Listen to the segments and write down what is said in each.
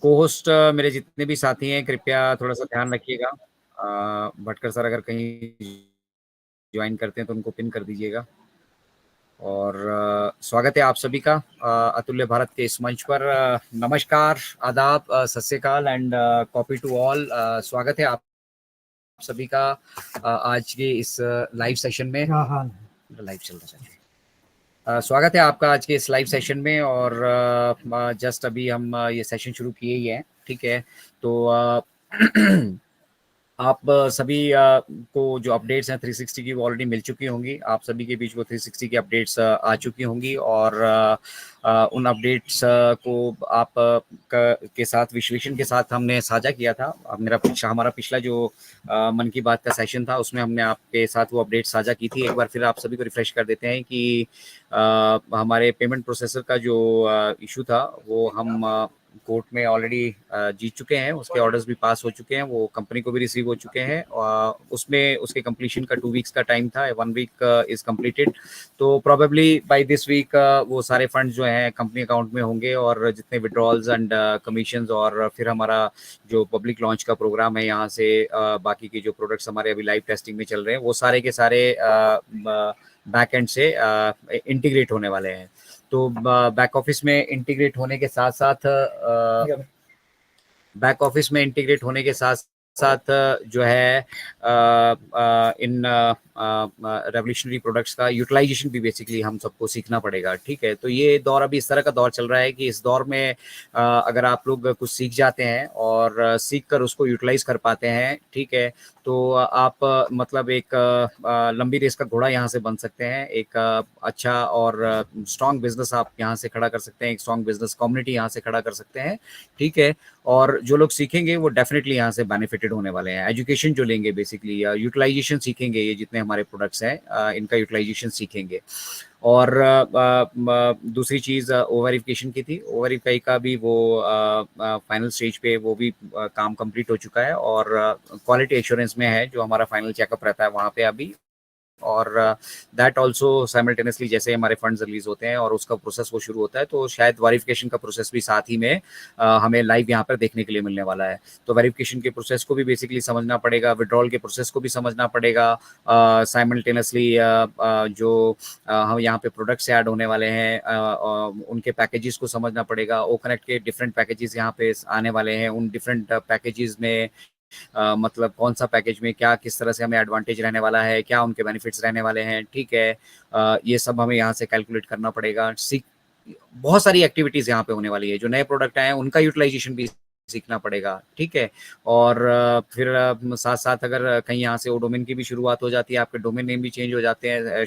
को होस्ट मेरे जितने भी साथी हैं कृपया थोड़ा सा ध्यान रखिएगा। भटकर सर अगर कहीं ज्वाइन करते हैं तो उनको पिन कर दीजिएगा। और स्वागत है आप सभी का अतुल्य भारत के इस मंच पर। नमस्कार, आदाब, सत श्री अकाल एंड कॉपी टू ऑल। स्वागत है आप सभी का आज के इस लाइव सेशन में। लाइव चल रहा है। स्वागत है आपका आज के इस लाइव सेशन में। और जस्ट अभी हम ये सेशन शुरू किए ही हैं, ठीक है। तो आप सभी को जो अपडेट्स हैं 360 की वो ऑलरेडी मिल चुकी होंगी। आप सभी के बीच वो 360 की अपडेट्स आ चुकी होंगी। और उन अपडेट्स को आप के साथ विश्लेषण के साथ हमने साझा किया था। हमारा पिछला जो मन की बात का सेशन था उसमें हमने आपके साथ वो अपडेट साझा की थी। एक बार फिर आप सभी को रिफ्रेश कर देते हैं कि हमारे पेमेंट प्रोसेसर का जो इशू था वो हम कोर्ट में ऑलरेडी जीत चुके हैं। उसके ऑर्डर्स भी पास हो चुके हैं, वो कंपनी को भी रिसीव हो चुके हैं। उसमें उसके कंप्लीशन का 2 वीक्स का टाइम था, 1 वीक इज कंप्लीटेड। तो प्रोबेबली बाय दिस वीक वो सारे फंड जो हैं कंपनी अकाउंट में होंगे और जितने विड्रॉल्स एंड कमीशंस और फिर हमारा जो पब्लिक लॉन्च का प्रोग्राम है यहाँ से बाकी के जो प्रोडक्ट्स हमारे अभी लाइव टेस्टिंग में चल रहे हैं वो सारे के सारे बैक एंड से इंटीग्रेट होने वाले हैं। तो बैक ऑफिस में इंटीग्रेट होने के साथ साथ जो है इन रेवोल्यूशनरी प्रोडक्ट्स का यूटिलाइजेशन भी बेसिकली हम सबको सीखना पड़ेगा, ठीक है। तो ये दौर अभी इस तरह का दौर चल रहा है कि इस दौर में अगर आप लोग कुछ सीख जाते हैं और सीख कर उसको यूटिलाइज कर पाते हैं, ठीक है, तो आप मतलब एक लंबी रेस का घोड़ा यहाँ से बन सकते हैं। एक अच्छा और स्ट्रॉन्ग बिजनेस आप यहाँ से खड़ा कर सकते हैं, एक स्ट्रॉन्ग बिजनेस कम्युनिटी यहाँ से खड़ा कर सकते हैं, ठीक है। और जो लोग सीखेंगे वो डेफिनेटली यहाँ से बेनिफिटेड होने वाले हैं। एजुकेशन जो लेंगे बेसिकली यूटिलाइजेशन सीखेंगे, ये जितने हमारे प्रोडक्ट्स हैं इनका यूटिलाइजेशन सीखेंगे। और दूसरी चीज़ ओवरिफिकेशन की थी। ओवरिफाई का भी वो फाइनल स्टेज पे वो भी काम कंप्लीट हो चुका है और क्वालिटी एश्योरेंस में है जो हमारा फाइनल चेकअप रहता है वहाँ पे अभी। और दैट ऑल्सो साइमल्टेनियसली जैसे हमारे फंड्स रिलीज होते हैं और उसका प्रोसेस वो शुरू होता है तो शायद वेरिफिकेशन का प्रोसेस भी साथ ही में हमें लाइव यहाँ पर देखने के लिए मिलने वाला है। तो वेरिफिकेशन के प्रोसेस को भी बेसिकली समझना पड़ेगा, विड्रॉल के प्रोसेस को भी समझना पड़ेगा, साइमल्टेनियसली जो हम यहाँ पे प्रोडक्ट्स ऐड होने वाले हैं उनके पैकेजेस को समझना पड़ेगा। ओ कनेक्ट के डिफरेंट पैकेजेस यहाँ पे आने वाले हैं, उन डिफरेंट पैकेजेस में मतलब कौन सा पैकेज में क्या किस तरह से हमें एडवांटेज रहने वाला है, क्या उनके बेनिफिट्स रहने वाले हैं, ठीक है। ये सब हमें यहाँ से कैलकुलेट करना पड़ेगा। बहुत सारी एक्टिविटीज यहाँ पे होने वाली है। जो नए प्रोडक्ट आए हैं उनका यूटिलाइजेशन भी सीखना पड़ेगा, ठीक है। और फिर साथ साथ अगर कहीं यहाँ से वो डोमेन की भी शुरुआत हो जाती है, आपके डोमेन नेम भी चेंज हो जाते हैं,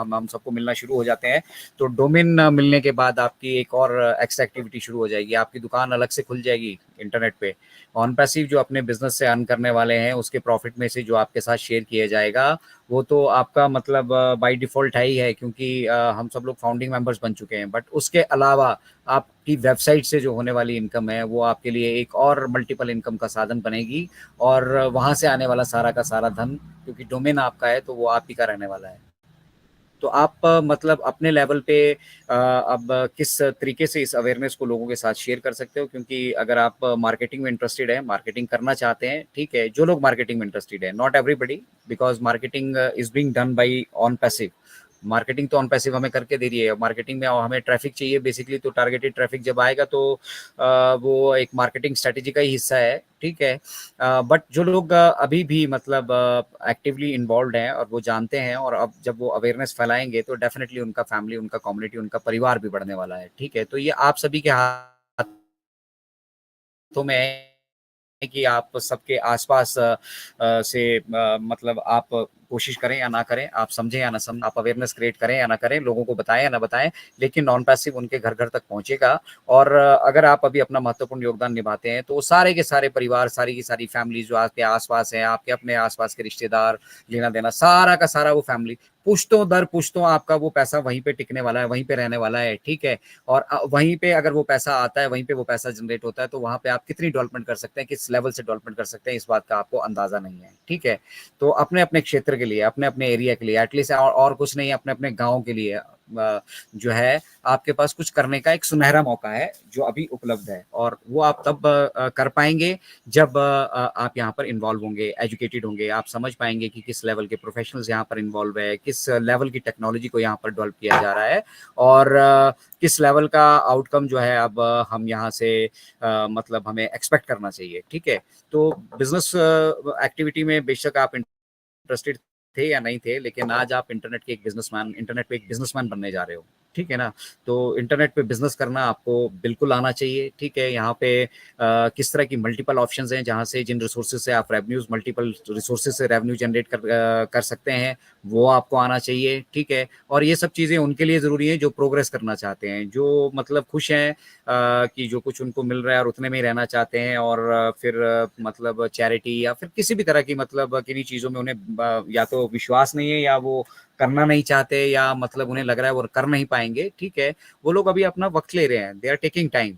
हम सबको मिलना शुरू हो जाते हैं। तो डोमेन मिलने के बाद आपकी एक और एक्स्ट्रा एक्टिविटी शुरू हो जाएगी, आपकी दुकान अलग से खुल जाएगी इंटरनेट पे। ऑन पैसिव जो अपने बिजनेस से अर्न करने वाले हैं उसके प्रॉफिट में से जो आपके साथ शेयर किया जाएगा वो तो आपका मतलब बाय डिफॉल्ट है ही है, क्योंकि हम सब लोग फाउंडिंग मेंबर्स बन चुके हैं। बट उसके अलावा आपकी वेबसाइट से जो होने वाली इनकम है वो आपके लिए एक और मल्टीपल इनकम का साधन बनेगी। और वहां से आने वाला सारा का सारा धन, क्योंकि डोमेन आपका है तो वो आप ही का रहने वाला है। तो आप मतलब अपने लेवल पे अब किस तरीके से इस अवेयरनेस को लोगों के साथ शेयर कर सकते हो, क्योंकि अगर आप मार्केटिंग में इंटरेस्टेड है, मार्केटिंग करना चाहते हैं, ठीक है, जो लोग मार्केटिंग में इंटरेस्टेड है, not everybody, because marketing is being done by on passive. Marketing तो ऑन पैसिव हमें करके दे रही है। मार्केटिंग में हमें ट्रैफिक चाहिए बेसिकली, तो टारगेटेड ट्रैफिक जब आएगा तो वो एक मार्केटिंग स्ट्रेटेजी का ही हिस्सा है, ठीक है। बट जो लोग अभी भी मतलब एक्टिवली इन्वॉल्व हैं और वो जानते हैं और अब जब वो अवेयरनेस फैलाएंगे तो डेफिनेटली उनका फैमिली, उनका कम्युनिटी, उनका परिवार भी बढ़ने वाला है, ठीक है। तो ये आप सभी के हाथों में है कि आप सबके आसपास से मतलब आप कोशिश करें या ना करें, आप समझें या ना समझें, आप अवेयरनेस क्रिएट करें या ना करें, लोगों को बताएं या ना बताएं, लेकिन नॉन पैसिव उनके घर घर तक पहुंचेगा। और अगर आप अभी अपना महत्वपूर्ण योगदान निभाते हैं तो सारे के सारे परिवार, सारी की सारी फैमिली जो आपके आसपास है, आपके अपने आसपास के रिश्तेदार, लेना देना सारा का सारा वो फैमिली पुश्तों दर पुश्तों आपका वो पैसा वहीं पे टिकने वाला है, वहीं पे रहने वाला है, ठीक है। और वहीं पे अगर वो पैसा आता है, वहीं पे वो पैसा जनरेट होता है, तो वहां पे आप कितनी डेवलपमेंट कर सकते हैं, किस लेवल से डेवलपमेंट कर सकते हैं, इस बात का आपको अंदाजा नहीं है, ठीक है। तो अपने अपने क्षेत्र के लिए, अपने अपने एरिया के लिए एटलीस्ट, और कुछ नहीं, अपने अपने गाँव के लिए जो है आपके पास कुछ करने का एक सुनहरा मौका है जो अभी उपलब्ध है, और वो आप तब कर पाएंगे जब आप यहाँ पर इन्वॉल्व होंगे, एजुकेटेड होंगे, आप समझ पाएंगे कि किस लेवल के प्रोफेशनल्स यहाँ पर इन्वॉल्व है, किस लेवल की टेक्नोलॉजी को यहाँ पर डेवलप किया जा रहा है, और किस लेवल का आउटकम जो है अब हम यहाँ से मतलब हमें एक्सपेक्ट करना चाहिए। ठीक है, तो बिजनेस एक्टिविटी में बेशक आप इंटरेस्टेड थे या नहीं थे, लेकिन आज आप इंटरनेट पे एक बिजनेसमैन बनने जा रहे हो। ठीक है ना, तो इंटरनेट पे बिजनेस करना आपको बिल्कुल आना चाहिए। ठीक है, यहाँ पे किस तरह की मल्टीपल ऑप्शंस हैं जहाँ से जिन रिसोर्सेज से आप रेवेन्यूज मल्टीपल रिसोर्सेज से रेवेन्यू जनरेट कर सकते हैं, वो आपको आना चाहिए। ठीक है, और ये सब चीज़ें उनके लिए ज़रूरी है जो प्रोग्रेस करना चाहते हैं, जो मतलब खुश हैं कि जो कुछ उनको मिल रहा है और उतने में ही रहना चाहते हैं, और फिर मतलब चैरिटी या फिर किसी भी तरह की मतलब किन्हीं चीज़ों में उन्हें या तो विश्वास नहीं है, या वो करना नहीं चाहते, या मतलब उन्हें लग रहा है वो कर नहीं पाएंगे। ठीक है, वो लोग अभी अपना वक्त ले रहे हैं, दे आर टेकिंग टाइम।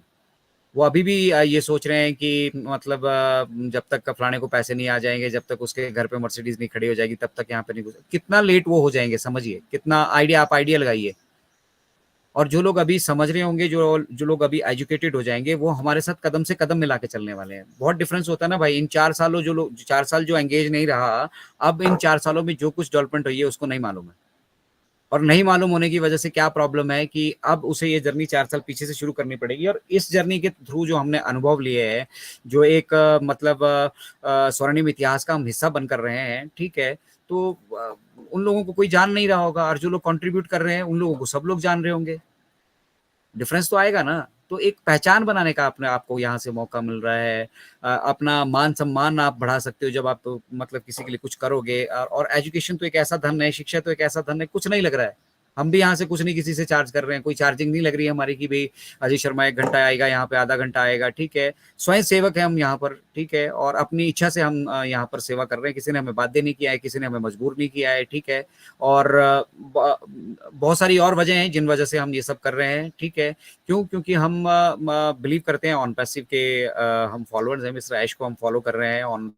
वो अभी भी ये सोच रहे हैं कि मतलब जब तक फलाने को पैसे नहीं आ जाएंगे, जब तक उसके घर पे मर्सिडीज नहीं खड़ी हो जाएगी, तब तक यहाँ पे नहीं कितना लेट वो हो जाएंगे, समझिए कितना आइडिया लगाइए। और जो लोग अभी समझ रहे होंगे, जो जो लोग अभी एजुकेटेड हो जाएंगे, वो हमारे साथ कदम से कदम मिला के चलने वाले हैं। बहुत डिफरेंस होता है ना भाई, इन 4 सालों जो लोग 4 साल जो एंगेज नहीं रहा, अब इन 4 सालों में जो कुछ डेवलपमेंट हुई है उसको नहीं मालूम है। और नहीं मालूम होने की वजह से क्या प्रॉब्लम है कि अब उसे ये जर्नी 4 साल पीछे से शुरू करनी पड़ेगी, और इस जर्नी के थ्रू जो हमने अनुभव लिए हैं, जो एक मतलब स्वर्णिम इतिहास का हम हिस्सा बनकर रहे हैं। ठीक है, तो उन लोगों को कोई जान नहीं रहा होगा, और जो लोग कंट्रीब्यूट कर रहे हैं उन लोगों को सब लोग जान रहे होंगे। डिफरेंस तो आएगा ना। तो एक पहचान बनाने का अपने आपको यहाँ से मौका मिल रहा है। अपना मान सम्मान आप बढ़ा सकते हो जब आप तो मतलब किसी के लिए कुछ करोगे। और एजुकेशन तो एक ऐसा धन है, शिक्षा तो एक ऐसा धन है, कुछ नहीं लग रहा है। हम भी यहाँ से कुछ नहीं किसी से चार्ज कर रहे हैं, कोई चार्जिंग नहीं लग रही है हमारी कि भाई अजय शर्मा 1 घंटा आएगा, यहाँ पे आधा घंटा आएगा। ठीक है, स्वयं सेवक है हम यहाँ पर। ठीक है, और अपनी इच्छा से हम यहाँ पर सेवा कर रहे हैं, किसी ने हमें बाध्य नहीं किया है, किसी ने हमें मजबूर नहीं किया है। ठीक है, और बहुत सारी और वजह हैं जिन वजह से हम ये सब कर रहे हैं। ठीक है, क्यों? क्योंकि हम बिलीव करते हैं ऑन पैसिव के, हम फॉलोअर्स हैं, मिस्टर ऐश को हम फॉलो कर रहे हैं, ऑन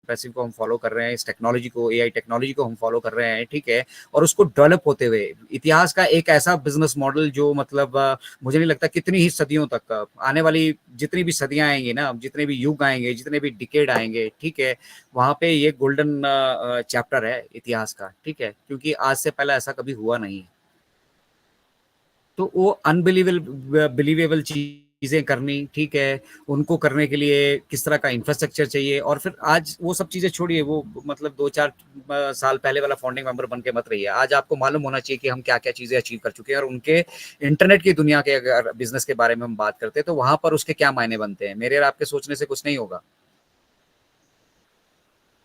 पैसिव को हम फॉलो कर रहे हैं, इस टेक्नोलॉजी को, एआई टेक्नोलॉजी को हम फॉलो कर रहे हैं। ठीक है, और उसको डेवलप होते हुए इतिहास का एक ऐसा बिजनेस मॉडल जो मतलब मुझे नहीं लगता कितनी ही सदियों तक, आने वाली जितनी भी सदियां आएंगी ना, जितने भी युग आएंगे, जितने भी डिकेड आएंगे, ठीक है, वहां पे ये गोल्डन चैप्टर है इतिहास का। ठीक है, क्योंकि आज से पहले ऐसा कभी हुआ नहीं। तो वो अनबिलीवेबल बिलीवेबल चीजें करनी, ठीक है, उनको करने के लिए किस तरह का इंफ्रास्ट्रक्चर चाहिए। और फिर आज वो सब चीजें छोड़िए, वो मतलब 2-4 साल पहले वाला फाउंडिंग मेंबर बन के मत रहिए। आज आपको मालूम होना चाहिए कि हम क्या क्या चीजें अचीव कर चुके हैं, और उनके इंटरनेट की दुनिया के अगर बिजनेस के बारे में हम बात करते हैं तो वहां पर उसके क्या मायने बनते हैं। मेरे और आपके सोचने से कुछ नहीं होगा।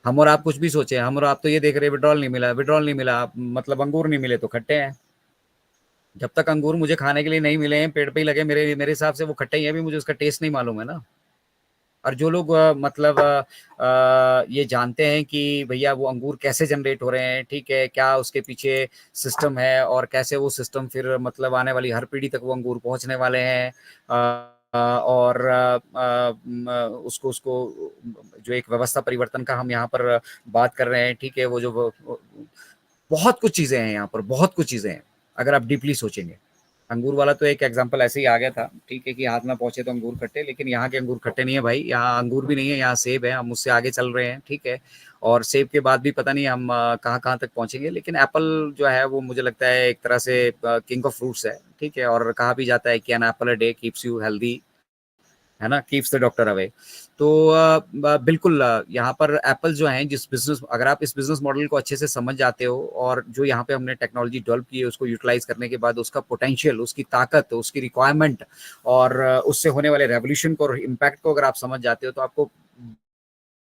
हम और आप कुछ भी सोचे, हम और आप तो ये देख रहे हैं विड्रॉल नहीं मिला, विड्रॉल नहीं मिला, मतलब अंगूर नहीं मिले तो खट्टे हैं। जब तक अंगूर मुझे खाने के लिए नहीं मिले हैं, पेड़ पे ही लगे, मेरे मेरे हिसाब से वो खट्टे ही है, अभी मुझे उसका टेस्ट नहीं मालूम है ना। और जो लोग मतलब ये जानते हैं कि भैया वो अंगूर कैसे जनरेट हो रहे हैं, ठीक है, क्या उसके पीछे सिस्टम है, और कैसे वो सिस्टम फिर मतलब आने वाली हर पीढ़ी तक वो अंगूर पहुंचने वाले हैं, और उसको उसको जो एक व्यवस्था परिवर्तन का हम यहाँ पर बात कर रहे हैं। ठीक है, वो जो बहुत कुछ चीजें हैं यहाँ पर, बहुत कुछ चीजें हैं अगर आप डीपली सोचेंगे। अंगूर वाला तो एक एग्जांपल ऐसे ही आ गया था, ठीक है, कि हाथ में पहुंचे तो अंगूर खट्टे, लेकिन यहाँ के अंगूर खट्टे नहीं है भाई, यहाँ अंगूर भी नहीं है, यहाँ सेब है, हम उससे आगे चल रहे हैं। ठीक है, और सेब के बाद भी पता नहीं हम कहाँ कहाँ तक पहुंचेंगे, लेकिन एप्पल जो है वो मुझे लगता है एक तरह से किंग ऑफ फ्रूट्स है। ठीक है, और कहा भी जाता है कि an apple a day keeps you healthy, है ना, कीप्स द डॉक्टर अवे। तो बिल्कुल यहाँ पर एप्पल जो है, जिस बिजनेस, अगर आप इस बिजनेस मॉडल को अच्छे से समझ जाते हो, और जो यहाँ पे हमने टेक्नोलॉजी डेवलप की है उसको यूटिलाइज करने के बाद उसका पोटेंशियल, उसकी ताकत, उसकी रिक्वायरमेंट, और उससे होने वाले रेवोल्यूशन को और इम्पैक्ट को अगर आप समझ जाते हो, तो आपको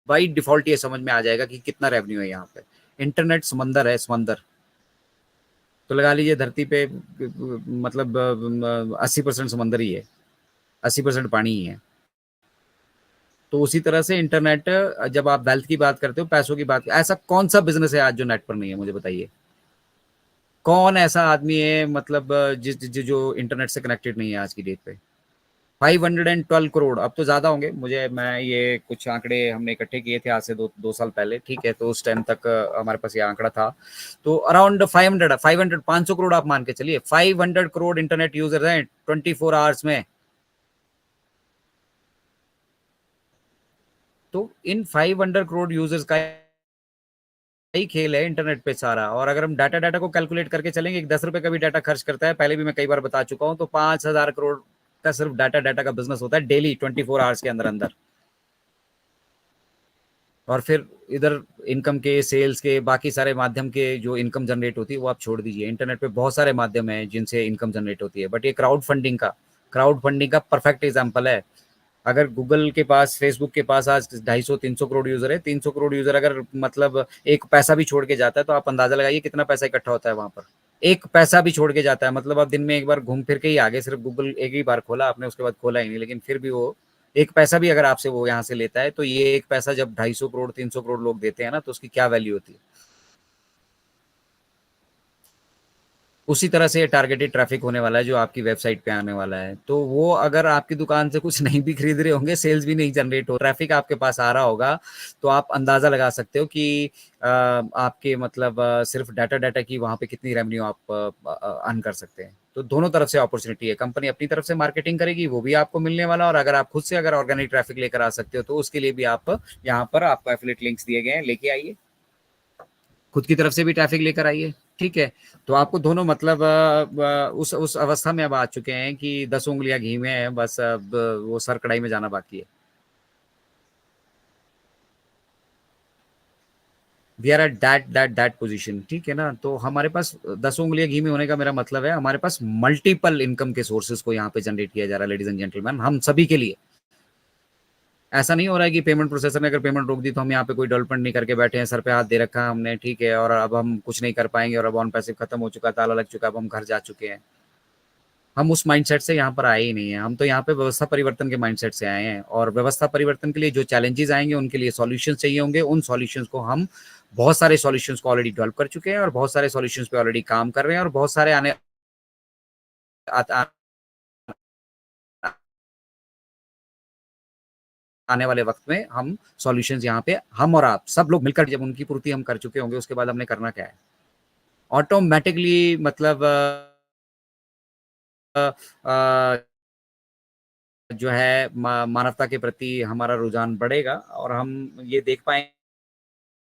बाई डिफॉल्ट ये समझ में आ जाएगा कि कितना रेवेन्यू है यहाँ पे। इंटरनेट समंदर है, समंदर। तो लगा लीजिए धरती पे मतलब 80% समंदर ही है, 80% पानी ही है। तो उसी तरह से इंटरनेट, जब आप वेल्थ की बात करते हो, पैसों की बात, ऐसा कौन सा बिजनेस है आज जो नेट पर नहीं है, मुझे बताइए। कौन ऐसा आदमी है मतलब जो इंटरनेट से कनेक्टेड नहीं है आज की डेट पे। 512 करोड़, अब तो ज्यादा होंगे, मुझे मैं ये कुछ आंकड़े हमने इकट्ठे किए थे आज से 2 साल पहले, ठीक है, तो उस टाइम तक हमारे पास ये आंकड़ा था। तो अराउंड 500 करोड़ आप मान के चलिए, 500 करोड़ इंटरनेट यूजर हैं 24 आवर्स में। तो इन 500 करोड़ यूजर्स का ही खेल है इंटरनेट पे सारा। और अगर हम डाटा डाटा को कैलकुलेट करके चलेंगे, 10 रुपए का भी डाटा खर्च करता है, पहले भी मैं कई बार बता चुका हूं, तो 5,000 करोड़ का सिर्फ डाटा डाटा का बिजनेस होता है डेली 24 आवर्स के अंदर अंदर। और फिर इधर इनकम के, सेल्स के, बाकी सारे माध्यम के जो इनकम जनरेट होती है वो आप छोड़ दीजिए। इंटरनेट पे बहुत सारे माध्यम हैं जिनसे इनकम जनरेट होती है, बट ये क्राउड फंडिंग का परफेक्ट एग्जाम्पल है। अगर गूगल के पास, फेसबुक के पास आज 250-300 करोड़ यूजर है, 300 करोड़ यूजर अगर मतलब एक पैसा भी छोड़ के जाता है, तो आप अंदाजा लगाइए कितना पैसा इकट्ठा होता है वहां पर। एक पैसा भी छोड़ के जाता है, मतलब आप दिन में एक बार घूम फिर के ही आगे, सिर्फ गूगल एक ही बार खोला आपने, उसके बाद खोला ही नहीं, लेकिन फिर भी वो एक पैसा भी अगर आपसे वो यहाँ से लेता है, तो ये एक पैसा जब 250 करोड़ 300 करोड़ लोग देते हैं ना, तो उसकी क्या वैल्यू होती है। उसी तरह से टारगेटेड ट्रैफिक होने वाला है जो आपकी वेबसाइट पे आने वाला है। तो वो अगर आपकी दुकान से कुछ नहीं भी खरीद रहे होंगे, सेल्स भी नहीं जनरेट हो, ट्रैफिक आपके पास आ रहा होगा, तो आप अंदाजा लगा सकते हो कि आपके मतलब सिर्फ डाटा डाटा की वहां पे कितनी रेवेन्यू आप अर्न कर सकते हैं। तो दोनों तरफ से अपॉर्चुनिटी है, कंपनी अपनी तरफ से मार्केटिंग करेगी, वो भी आपको मिलने वाला, और अगर आप खुद से अगर ऑर्गेनिक ट्रैफिक लेकर आ सकते हो, तो उसके लिए भी आप यहाँ पर आपको एफिलिएट लिंक्स दिए गए हैं, लेके आइए, खुद की तरफ से भी ट्रैफिक लेकर आइए। ठीक है, तो आपको दोनों मतलब उस अवस्था में अब आ चुके हैं कि 10 उंगलियां घी में है, बस अब वो सर कढ़ाई में जाना बाकी है। We are at that position, ठीक है ना। तो हमारे पास 10 उंगलियां घी में होने का मेरा मतलब है, हमारे पास मल्टीपल इनकम के सोर्सेज को यहाँ पे जनरेट किया जा रहा है, लेडीज एंड जेंटलमैन, हम सभी के लिए। ऐसा नहीं हो रहा है कि पेमेंट प्रोसेसर ने अगर पेमेंट रोक दी तो हम यहाँ पे कोई डेवलपमेंट नहीं करके बैठे हैं, सर पे हाथ दे रखा है हमने, ठीक है, और अब हम कुछ नहीं कर पाएंगे, और अब ऑन पैसिव खत्म हो चुका, ताला लग चुका, अब हम घर जा चुके हैं। हम उस माइंडसेट से यहाँ पर आए ही नहीं है, हम तो यहाँ पे व्यवस्था परिवर्तन के माइंडसेट से आए हैं, और व्यवस्था परिवर्तन के लिए जो चैलेंजेस आएंगे उनके लिए सॉल्यूशंस चाहिए होंगे। उन सॉल्यूशंस को हम बहुत सारे सॉल्यूशंस को ऑलरेडी डेवलप कर चुके हैं, और बहुत सारे सॉल्यूशंस पे ऑलरेडी काम कर रहे हैं, और बहुत सारे आ, आने वाले वक्त में हम सॉल्यूशंस यहाँ पे हम और आप सब लोग मिलकर जब उनकी पूर्ति हम कर चुके होंगे, उसके बाद हमने करना क्या है, ऑटोमेटिकली मतलब जो है मानवता के प्रति हमारा रुझान बढ़ेगा, और हम ये देख पाएंगे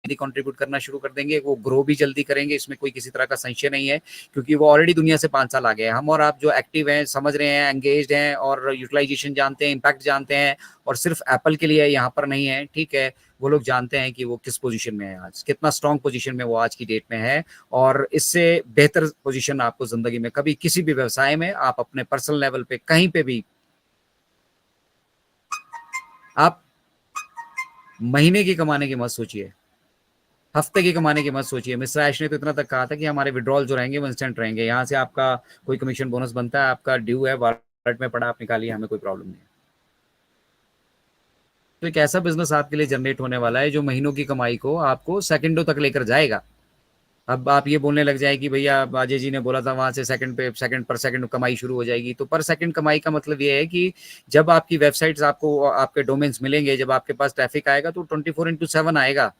कंट्रीब्यूट करना शुरू कर देंगे, वो ग्रो भी जल्दी करेंगे, इसमें कोई किसी तरह का संशय नहीं है, क्योंकि वो ऑलरेडी दुनिया से 5 साल आगे हैं। हम और आप जो एक्टिव हैं, समझ रहे हैं, एंगेज्ड हैं, और यूटिलाइजेशन जानते हैं, इम्पैक्ट जानते हैं, और सिर्फ एप्पल के लिए यहाँ पर नहीं है, ठीक है, वो लोग जानते हैं कि वो किस पोजीशन में है आज, कितना स्ट्रांग पोजीशन में वो आज की डेट में है, और इससे बेहतर पोजीशन आपको जिंदगी में कभी किसी भी व्यवसाय में आप अपने पर्सनल लेवल पे कहीं पे भी आप महीने की कमाने की मत सोचिए, हफ्ते की कमाने की मत सोचिए। मिस्टर ऐश ने तो इतना तक कहा था कि हमारे विड्रॉल जो रहेंगे वो इंस्टेंट रहेंगे, यहाँ से आपका कोई कमीशन बोनस बनता है, आपका ड्यू है, वॉलेट में पड़ा, आप निकालिए, हमें कोई प्रॉब्लम नहीं है। तो एक ऐसा बिजनेस आपके लिए जनरेट होने वाला है जो महीनों की कमाई को आपको सेकंडों तक लेकर जाएगा। अब आप ये बोलने लग जाए कि भैया अजय जी ने बोला था वहां से सेकंड पर सेकंड कमाई शुरू हो जाएगी, तो पर सेकंड कमाई का मतलब ये है कि जब आपकी वेबसाइट्स आपको आपके डोमेन्स मिलेंगे, जब आपके पास ट्रैफिक आएगा, तो 24/7 आएगा।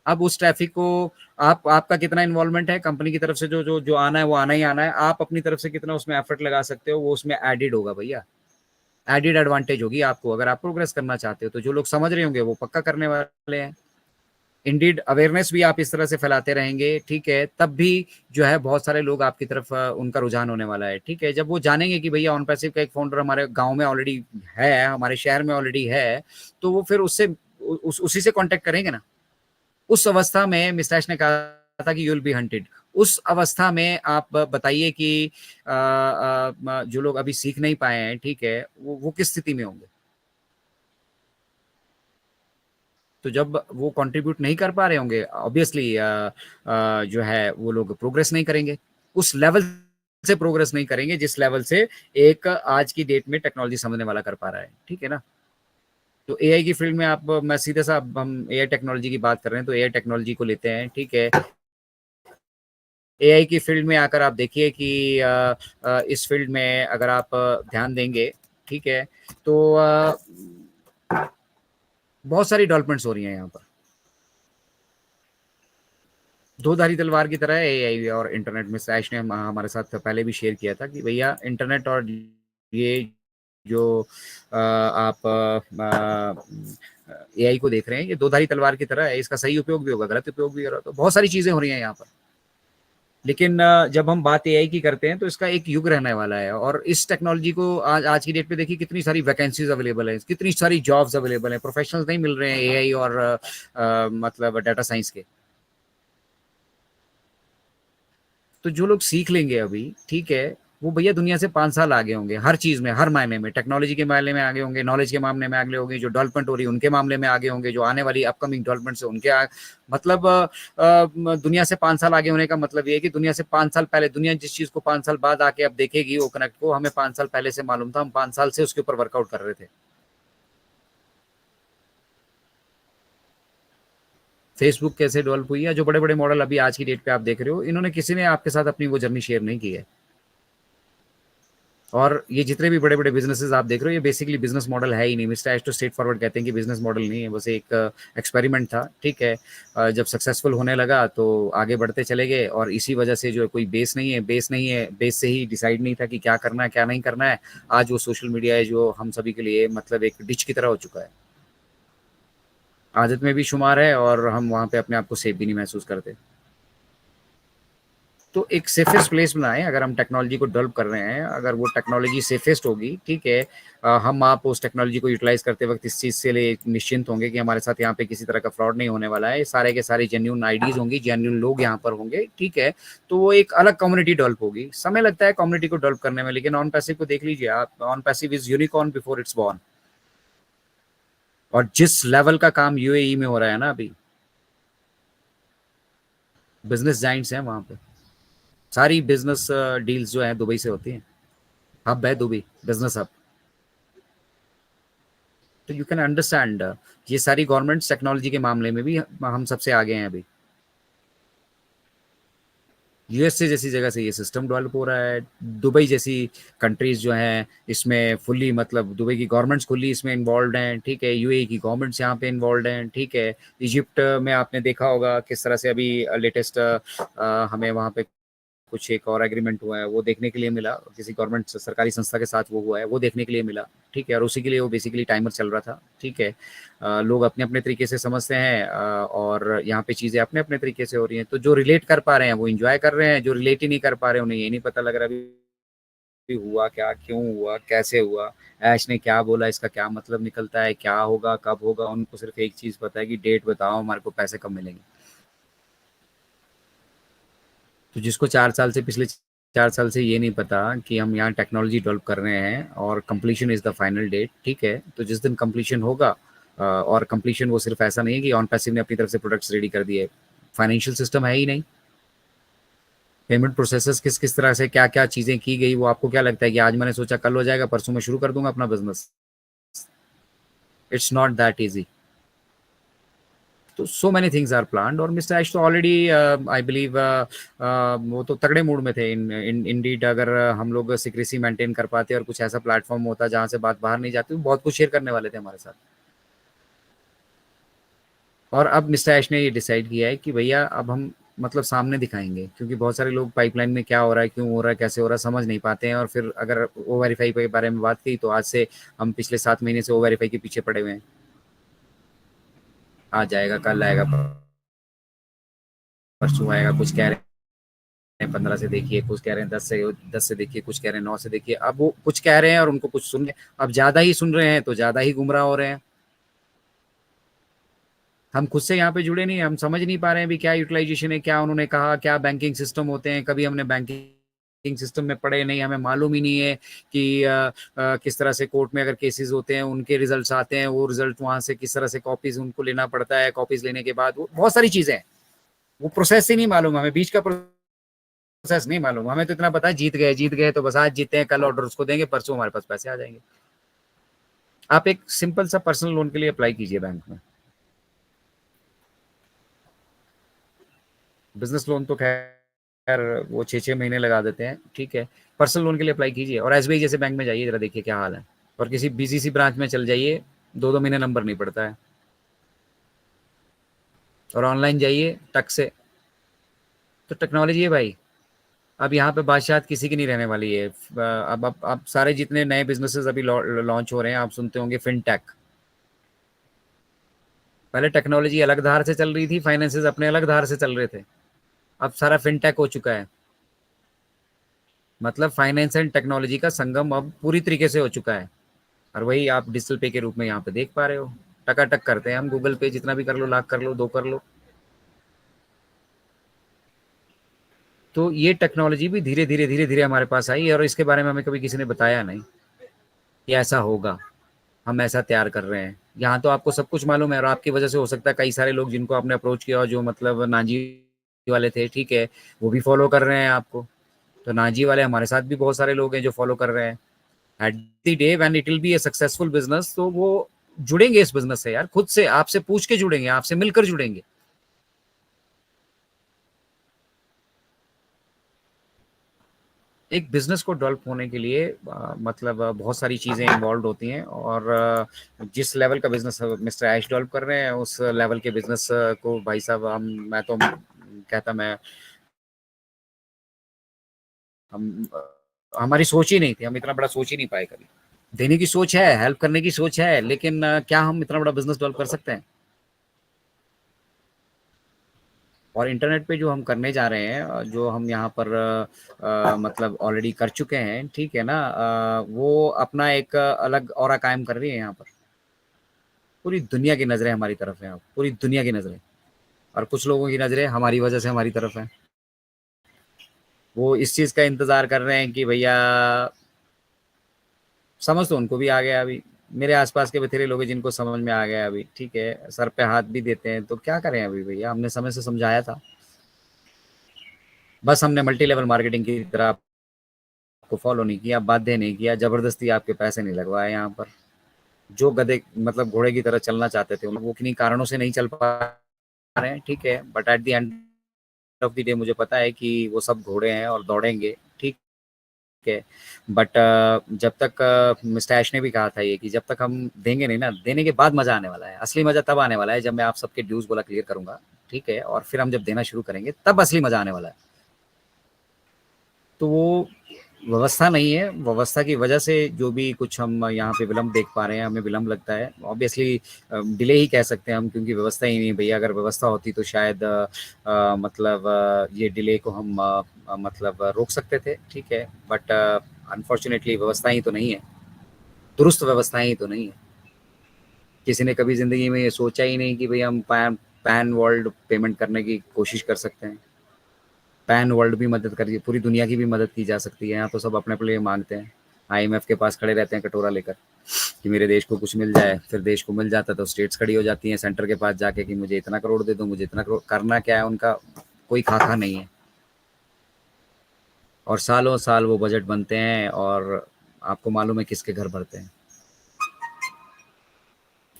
अब उस ट्रैफिक को आपका कितना इन्वॉल्वमेंट है, कंपनी की तरफ से जो जो जो आना है वो आना ही आना है, आप अपनी तरफ से कितना उसमें एफर्ट लगा सकते हो, वो उसमें एडिड होगा भैया, एडिड एडवांटेज होगी आपको, अगर आप प्रोग्रेस करना चाहते हो। तो जो लोग समझ रहे होंगे वो पक्का करने वाले हैं। इंडीड अवेयरनेस भी आप इस तरह से फैलाते रहेंगे, ठीक है, तब भी जो है बहुत सारे लोग आपकी तरफ उनका रुझान होने वाला है, ठीक है। जब वो जानेंगे कि भैया ऑन पैसिव का एक फाउंडर हमारे गांव में ऑलरेडी है, हमारे शहर में ऑलरेडी है, तो वो फिर उससे उसी से कांटेक्ट करेंगे ना। उस अवस्था में मिस्टैश ने कहा था कि यू विल बी हंटेड। उस अवस्था में आप बताइए कि जो लोग अभी सीख नहीं पाए हैं, ठीक है, वो किस स्थिति में होंगे। तो जब वो कंट्रीब्यूट नहीं कर पा रहे होंगे, ऑब्वियसली जो है वो लोग प्रोग्रेस नहीं करेंगे, उस लेवल से प्रोग्रेस नहीं करेंगे जिस लेवल से एक आज की डेट में टेक्नोलॉजी समझने वाला कर पा रहा है, ठीक है ना। तो एआई की फील्ड में आप, मैं सीधे सा, हम एआई टेक्नोलॉजी की बात कर रहे हैं, तो एआई टेक्नोलॉजी को लेते हैं, ठीक है। एआई की फील्ड में आकर आप देखिए कि इस फील्ड में अगर आप ध्यान देंगे, ठीक है। तो बहुत सारी डेवलपमेंट्स हो रही हैं यहाँ पर। दो धारी तलवार की तरह है एआई और इंटरनेट में। सैश ने हमारे साथ पहले भी शेयर किया था कि भैया इंटरनेट और ये जो आप एआई को देख रहे हैं, ये दो धारी तलवार की तरह है। इसका सही उपयोग भी होगा, गलत उपयोग भी होगा। तो बहुत सारी चीजें हो रही हैं यहाँ पर। लेकिन जब हम बात एआई की करते हैं तो इसका एक युग रहने वाला है। और इस टेक्नोलॉजी को आज की डेट पे देखिए कितनी सारी वैकेंसीज अवेलेबल है, कितनी सारी जॉब्स अवेलेबल है। प्रोफेशनल्स नहीं मिल रहे हैं एआई और मतलब डाटा साइंस के। तो जो लोग सीख लेंगे अभी, ठीक है, वो भैया दुनिया से 5 साल आगे होंगे हर चीज में, हर मायने में। टेक्नोलॉजी के मामले में आगे होंगे, नॉलेज के मामले में आगे होंगे, जो डेवलपमेंट हो रही है उनके मामले में आगे होंगे, जो आने वाली अपकमिंग डेवलपमेंट है उनके मतलब दुनिया से 5 साल आगे होने का मतलब ये है कि दुनिया से 5 साल पहले, दुनिया जिस चीज को 5 साल बाद आके अब देखेगी वो कनेक्ट को, हमें 5 साल पहले से मालूम था। हम 5 साल से उसके ऊपर वर्कआउट कर रहे थे। फेसबुक कैसे डेवलप हुई है, जो बड़े बड़े मॉडल अभी आज की डेट पे आप देख रहे हो, इन्होंने किसी ने आपके साथ अपनी वो जर्नी शेयर नहीं की है। और ये जितने भी बड़े बड़े बिजनेसेस आप देख रहे हो, ये बेसिकली बिजनेस मॉडल है ही नहीं। मिस्टर एश तो स्ट्रेट फॉरवर्ड कहते हैं कि बिजनेस मॉडल नहीं है, बस एक एक्सपेरिमेंट था। ठीक है, जब सक्सेसफुल होने लगा तो आगे बढ़ते चले गए। और इसी वजह से जो कोई बेस नहीं है, बेस नहीं है, बेस से ही डिसाइड नहीं था कि क्या करना है क्या नहीं करना है। आज वो सोशल मीडिया है जो हम सभी के लिए मतलब एक डिच की तरह हो चुका है। आदत में भी शुमार है और हम वहाँ पे अपने आप को सेफ भी नहीं महसूस करते। तो एक सेफेस्ट प्लेस बनाएं। अगर हम टेक्नोलॉजी को डेवलप कर रहे हैं, अगर वो टेक्नोलॉजी सेफेस्ट होगी, ठीक है, हम आप उस टेक्नोलॉजी को यूटिलाइज करते वक्त इस चीज़ से लिए निश्चिंत होंगे कि हमारे साथ यहाँ पे किसी तरह का फ्रॉड नहीं होने वाला है। सारे के सारे जेन्यून आईडीज होंगी, जेन्यून लोग यहाँ पर होंगे, ठीक है। तो वो एक अलग कम्युनिटी डेवलप होगी। समय लगता है कम्युनिटी को डेवलप करने में, लेकिन ऑन पैसिव को देख लीजिए आप। On passive is unicorn before it's born. और जिस लेवल का काम यूएई में हो रहा है ना अभी, बिजनेस जाइंट्स हैं वहां पे। सारी बिजनेस डील्स जो है दुबई से होती हैं। हब है दुबई, बिजनेस हब। तो यू कैन अंडरस्टैंड, ये सारी गवर्नमेंट्स टेक्नोलॉजी के मामले में भी हम सबसे आगे हैं अभी। यूएसए जैसी जगह से ये सिस्टम डेवलप हो रहा है। दुबई जैसी कंट्रीज जो हैं इसमें फुल्ली, मतलब दुबई की गवर्नमेंट्स फुल्ली इसमें इन्वॉल्व हैं, ठीक है। यूएई की गवर्नमेंट्स यहाँ पे इन्वॉल्व हैं, ठीक है। इजिप्ट में आपने देखा होगा किस तरह से अभी लेटेस्ट हमें वहाँ पे कुछ एक और एग्रीमेंट हुआ है, वो देखने के लिए मिला। किसी गवर्नमेंट सरकारी संस्था के साथ वो हुआ है, वो देखने के लिए मिला, ठीक है। और उसी के लिए वो बेसिकली टाइमर चल रहा था, ठीक है। लोग अपने अपने तरीके से समझते हैं, और यहाँ पे चीज़ें अपने अपने तरीके से हो रही हैं। तो जो रिलेट कर पा रहे हैं वो इंजॉय कर रहे हैं, जो रिलेट ही नहीं कर पा रहे हैं उन्हें ये नहीं पता लग रहा अभी हुआ क्या, क्यों हुआ, कैसे हुआ, ऐश ने क्या बोला, इसका क्या मतलब निकलता है, क्या होगा, कब होगा। उनको सिर्फ एक चीज़ पता है कि डेट बताओ, हमारे को पैसे कब मिलेंगे। तो जिसको 4 साल से, पिछले 4 साल से ये नहीं पता कि हम यहाँ टेक्नोलॉजी डेवलप कर रहे हैं और completion is the final date, ठीक है। तो जिस दिन कंप्लीशन होगा, और कंप्लीशन वो सिर्फ ऐसा नहीं है कि ऑन पैसिव ने अपनी तरफ से प्रोडक्ट्स रेडी कर दिए। फाइनेंशियल सिस्टम है ही नहीं, पेमेंट प्रोसेसेस किस किस तरह से क्या क्या चीज़ें की गई, वो आपको क्या लगता है कि आज मैंने सोचा कल हो जाएगा, परसों मैं शुरू कर दूंगा अपना business? It's not that easy. तो so many things are planned. और मिस्टर एश तो ऑलरेडी आई बिलीव वो तो तगड़े मूड में थे। इंडीड अगर हम लोग सिक्रेसी मेंटेन कर पाते और कुछ ऐसा प्लेटफॉर्म होता जहां से बात बाहर नहीं जाती, तो बहुत कुछ शेयर करने वाले थे हमारे साथ। और अब मिस्टर एश ने ये डिसाइड किया है कि भैया अब हम मतलब सामने दिखाएंगे, क्योंकि बहुत सारे लोग पाइपलाइन में क्या हो रहा है, क्यों हो रहा है, कैसे हो रहा है समझ नहीं पाते हैं। और फिर अगर ओ वेरीफाई के बारे में बात की तो आज से हम पिछले 7 महीने से ओ वेरीफाई के पीछे पड़े हुए हैं। आज जाएगा, कल आएगा, परसों आएगा, कुछ कह रहे हैं 15 से देखिए, कुछ कह रहे हैं 10 से देखिए, कुछ कह रहे हैं 9 से देखिए। अब वो कुछ कह रहे हैं और उनको कुछ सुन, अब ज्यादा ही सुन रहे हैं तो ज्यादा ही गुमराह हो रहे हैं। हम खुद से यहाँ पे जुड़े नहीं, हम समझ नहीं पा रहे हैं भी क्या यूटिलाइजेशन है, क्या उन्होंने कहा, क्या बैंकिंग सिस्टम होते हैं। कभी हमने बैंकिंग सिस्टम में पढ़े नहीं, हमें मालूम ही नहीं है कि किस तरह से कोर्ट में अगर केसेस होते हैं उनके रिजल्ट्स आते हैं, वो रिजल्ट वहां से किस तरह से कॉपीज उनको लेना पड़ता है, कॉपीज लेने के बाद वो बहुत सारी चीजें हैं। वो प्रोसेस ही नहीं मालूम, हमें बीच का प्रोसेस नहीं मालूम। हमें तो इतना पता है जीत गए, जीत गए तो बस आज जीते हैं, कल ऑर्डर उसको देंगे, परसों हमारे पास पैसे आ जाएंगे। आप एक सिंपल सा पर्सनल लोन के लिए अप्लाई कीजिए बैंक में। बिजनेस लोन तो खैर वो 6-6 महीने लगा देते हैं, ठीक है। पर्सनल लोन के लिए अप्लाई कीजिए और एसबीआई जैसे बैंक में जाइए, जरा देखिए क्या हाल है। और किसी बीजीसी ब्रांच में चल जाइए, 2-2 महीने नंबर नहीं पड़ता है। और ऑनलाइन जाइए टक से। तो टेक्नोलॉजी है भाई। अब यहाँ पे बादशाहत किसी की नहीं रहने वाली है। अब सारे जितने नए बिजनेसेस अभी लॉन्च हो रहे हैं, आप सुनते होंगे फिनटेक। पहले टेक्नोलॉजी अलग धार से चल रही थी, फाइनेंसेस अपने अलग धार से चल रहे थे। अब सारा फिनटेक हो चुका है। मतलब फाइनेंस एंड टेक्नोलॉजी का संगम अब पूरी तरीके से हो चुका है। और वही आप डिजिटल पे के रूप में यहाँ पे देख पा रहे हो। टकाटक करते हैं हम, गूगल पे जितना भी कर लो, लाख कर लो, 2 कर लो। तो ये टेक्नोलॉजी भी धीरे धीरे धीरे धीरे हमारे पास आई, और इसके बारे में हमें कभी किसी ने बताया नहीं कि ऐसा होगा। हम ऐसा तैयार कर रहे हैं। यहाँ तो आपको सब कुछ मालूम है, और आपकी वजह से हो सकता है कई सारे लोग जिनको आपने अप्रोच किया और जो मतलब नाजी वाले थे, ठीक है, वो भी फॉलो कर रहे हैं आपको। तो नाजी वाले हमारे साथ भी बहुत सारे लोग हैं जो फॉलो कर रहे हैं। At the day when it will be A successful business, तो वो जुड़ेंगे इस बिजनेस से यार, खुद से आपसे पूछ के जुड़ेंगे, आपसे मिलकर जुड़ेंगे। एक बिजनेस को डेवलप होने के लिए मतलब बहुत सारी चीज़ें इन्वॉल्व होती हैं। और जिस लेवल का बिजनेस मिस्टर ऐश डेवलप कर रहे हैं, उस लेवल के बिजनेस को भाई साहब हम मैं तो कहता मैं हम हमारी सोच ही नहीं थी, हम इतना बड़ा सोच ही नहीं पाए कभी। देने की सोच है, हेल्प करने की सोच है, लेकिन क्या हम इतना बड़ा बिजनेस डेवलप कर सकते हैं? और इंटरनेट पे जो हम करने जा रहे हैं, जो हम यहाँ पर मतलब ऑलरेडी कर चुके हैं, ठीक है ना, वो अपना एक अलग ऑरा कायम कर रही है यहाँ पर। पूरी दुनिया की नज़रें हमारी तरफ हैं, अब पूरी दुनिया की नज़रें। और कुछ लोगों की नज़रें हमारी वजह से हमारी तरफ हैं। वो इस चीज़ का इंतज़ार कर रहे हैं कि भैया, समझ तो उनको भी आ गया अभी। मेरे आसपास के बथेरे लोग हैं जिनको समझ में आ गया अभी, ठीक है, सर पे हाथ भी देते हैं। तो क्या करें अभी भैया, हमने समय से समझाया था। बस हमने मल्टी लेवल मार्केटिंग की तरह आपको फॉलो नहीं किया, बाध्य नहीं किया, जबरदस्ती आपके पैसे नहीं लगवाए यहाँ पर। जो गधे मतलब घोड़े की तरह चलना चाहते थे, वो किन्हीं कारणों से नहीं चल पा रहे हैं, ठीक है, but at the end of the day मुझे पता है कि वो सब घोड़े हैं और दौड़ेंगे, ठीक है। बट जब तक मिस्टर ऐश ने भी कहा था ये कि जब तक हम देंगे नहीं ना, देने के बाद मजा आने वाला है। असली मजा तब आने वाला है जब मैं आप सबके ड्यूज बोला क्लियर करूंगा, ठीक है, और फिर हम जब देना शुरू करेंगे तब असली मजा आने वाला है। तो वो व्यवस्था नहीं है, व्यवस्था की वजह से जो भी कुछ हम यहाँ पे विलम्ब देख पा रहे हैं, हमें विलम्ब लगता है। ऑब्वियसली डिले ही कह सकते हैं हम, क्योंकि व्यवस्था ही नहीं है भैया। अगर व्यवस्था होती तो शायद मतलब ये डिले को हम मतलब रोक सकते थे, ठीक है, बट अनफॉर्चुनेटली व्यवस्था ही तो नहीं है, दुरुस्त व्यवस्थाएं ही तो नहीं है। किसी ने कभी जिंदगी में ये सोचा ही नहीं कि भाई हम पैन वर्ल्ड पेमेंट करने की कोशिश कर सकते हैं। पैन वर्ल्ड भी मदद करिए, पूरी दुनिया की भी मदद की जा सकती है। यहाँ तो सब अपने अपने लिए मांगते हैं, आईएमएफ के पास खड़े रहते हैं कटोरा लेकर कि मेरे देश को कुछ मिल जाए। फिर देश को मिल जाता तो स्टेट्स खड़ी हो जाती हैं सेंटर के पास जाके कि मुझे इतना करोड़ दे दो, मुझे इतना करोड़। करना क्या है उनका, कोई खाका नहीं है। और सालों साल वो बजट बनते हैं, और आपको मालूम है किसके घर भरते हैं।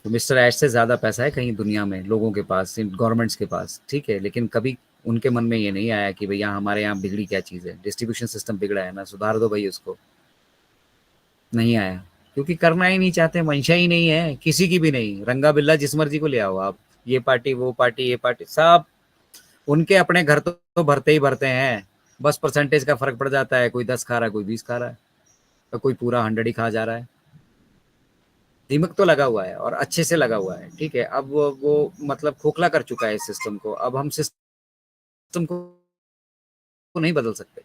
तो मिस्टर ऐश से ज़्यादा पैसा है कहीं दुनिया में लोगों के पास, गवर्नमेंट्स के पास, ठीक है, लेकिन कभी उनके मन में ये नहीं आया कि भैया हमारे यहाँ बिगड़ी क्या चीज़ है, डिस्ट्रीब्यूशन सिस्टम बिगड़ा है ना, सुधार दो भाई उसको। नहीं आया, क्योंकि करना ही नहीं चाहते, मंशा ही नहीं है किसी की भी नहीं। रंगा बिल्ला जिस मर्जी को ले आओ आप, ये पार्टी वो पार्टी ये पार्टी, सब उनके अपने घर तो भरते ही भरते हैं। बस परसेंटेज का फर्क पड़ जाता है, कोई 10 खा रहा है, कोई 20 खा रहा है, तो कोई पूरा 100 ही खा जा रहा है। दीमक तो लगा हुआ है, और अच्छे से लगा हुआ है, ठीक है। अब वो मतलब खोखला कर चुका है इस सिस्टम को। अब हम सिस्टम को नहीं बदल सकते,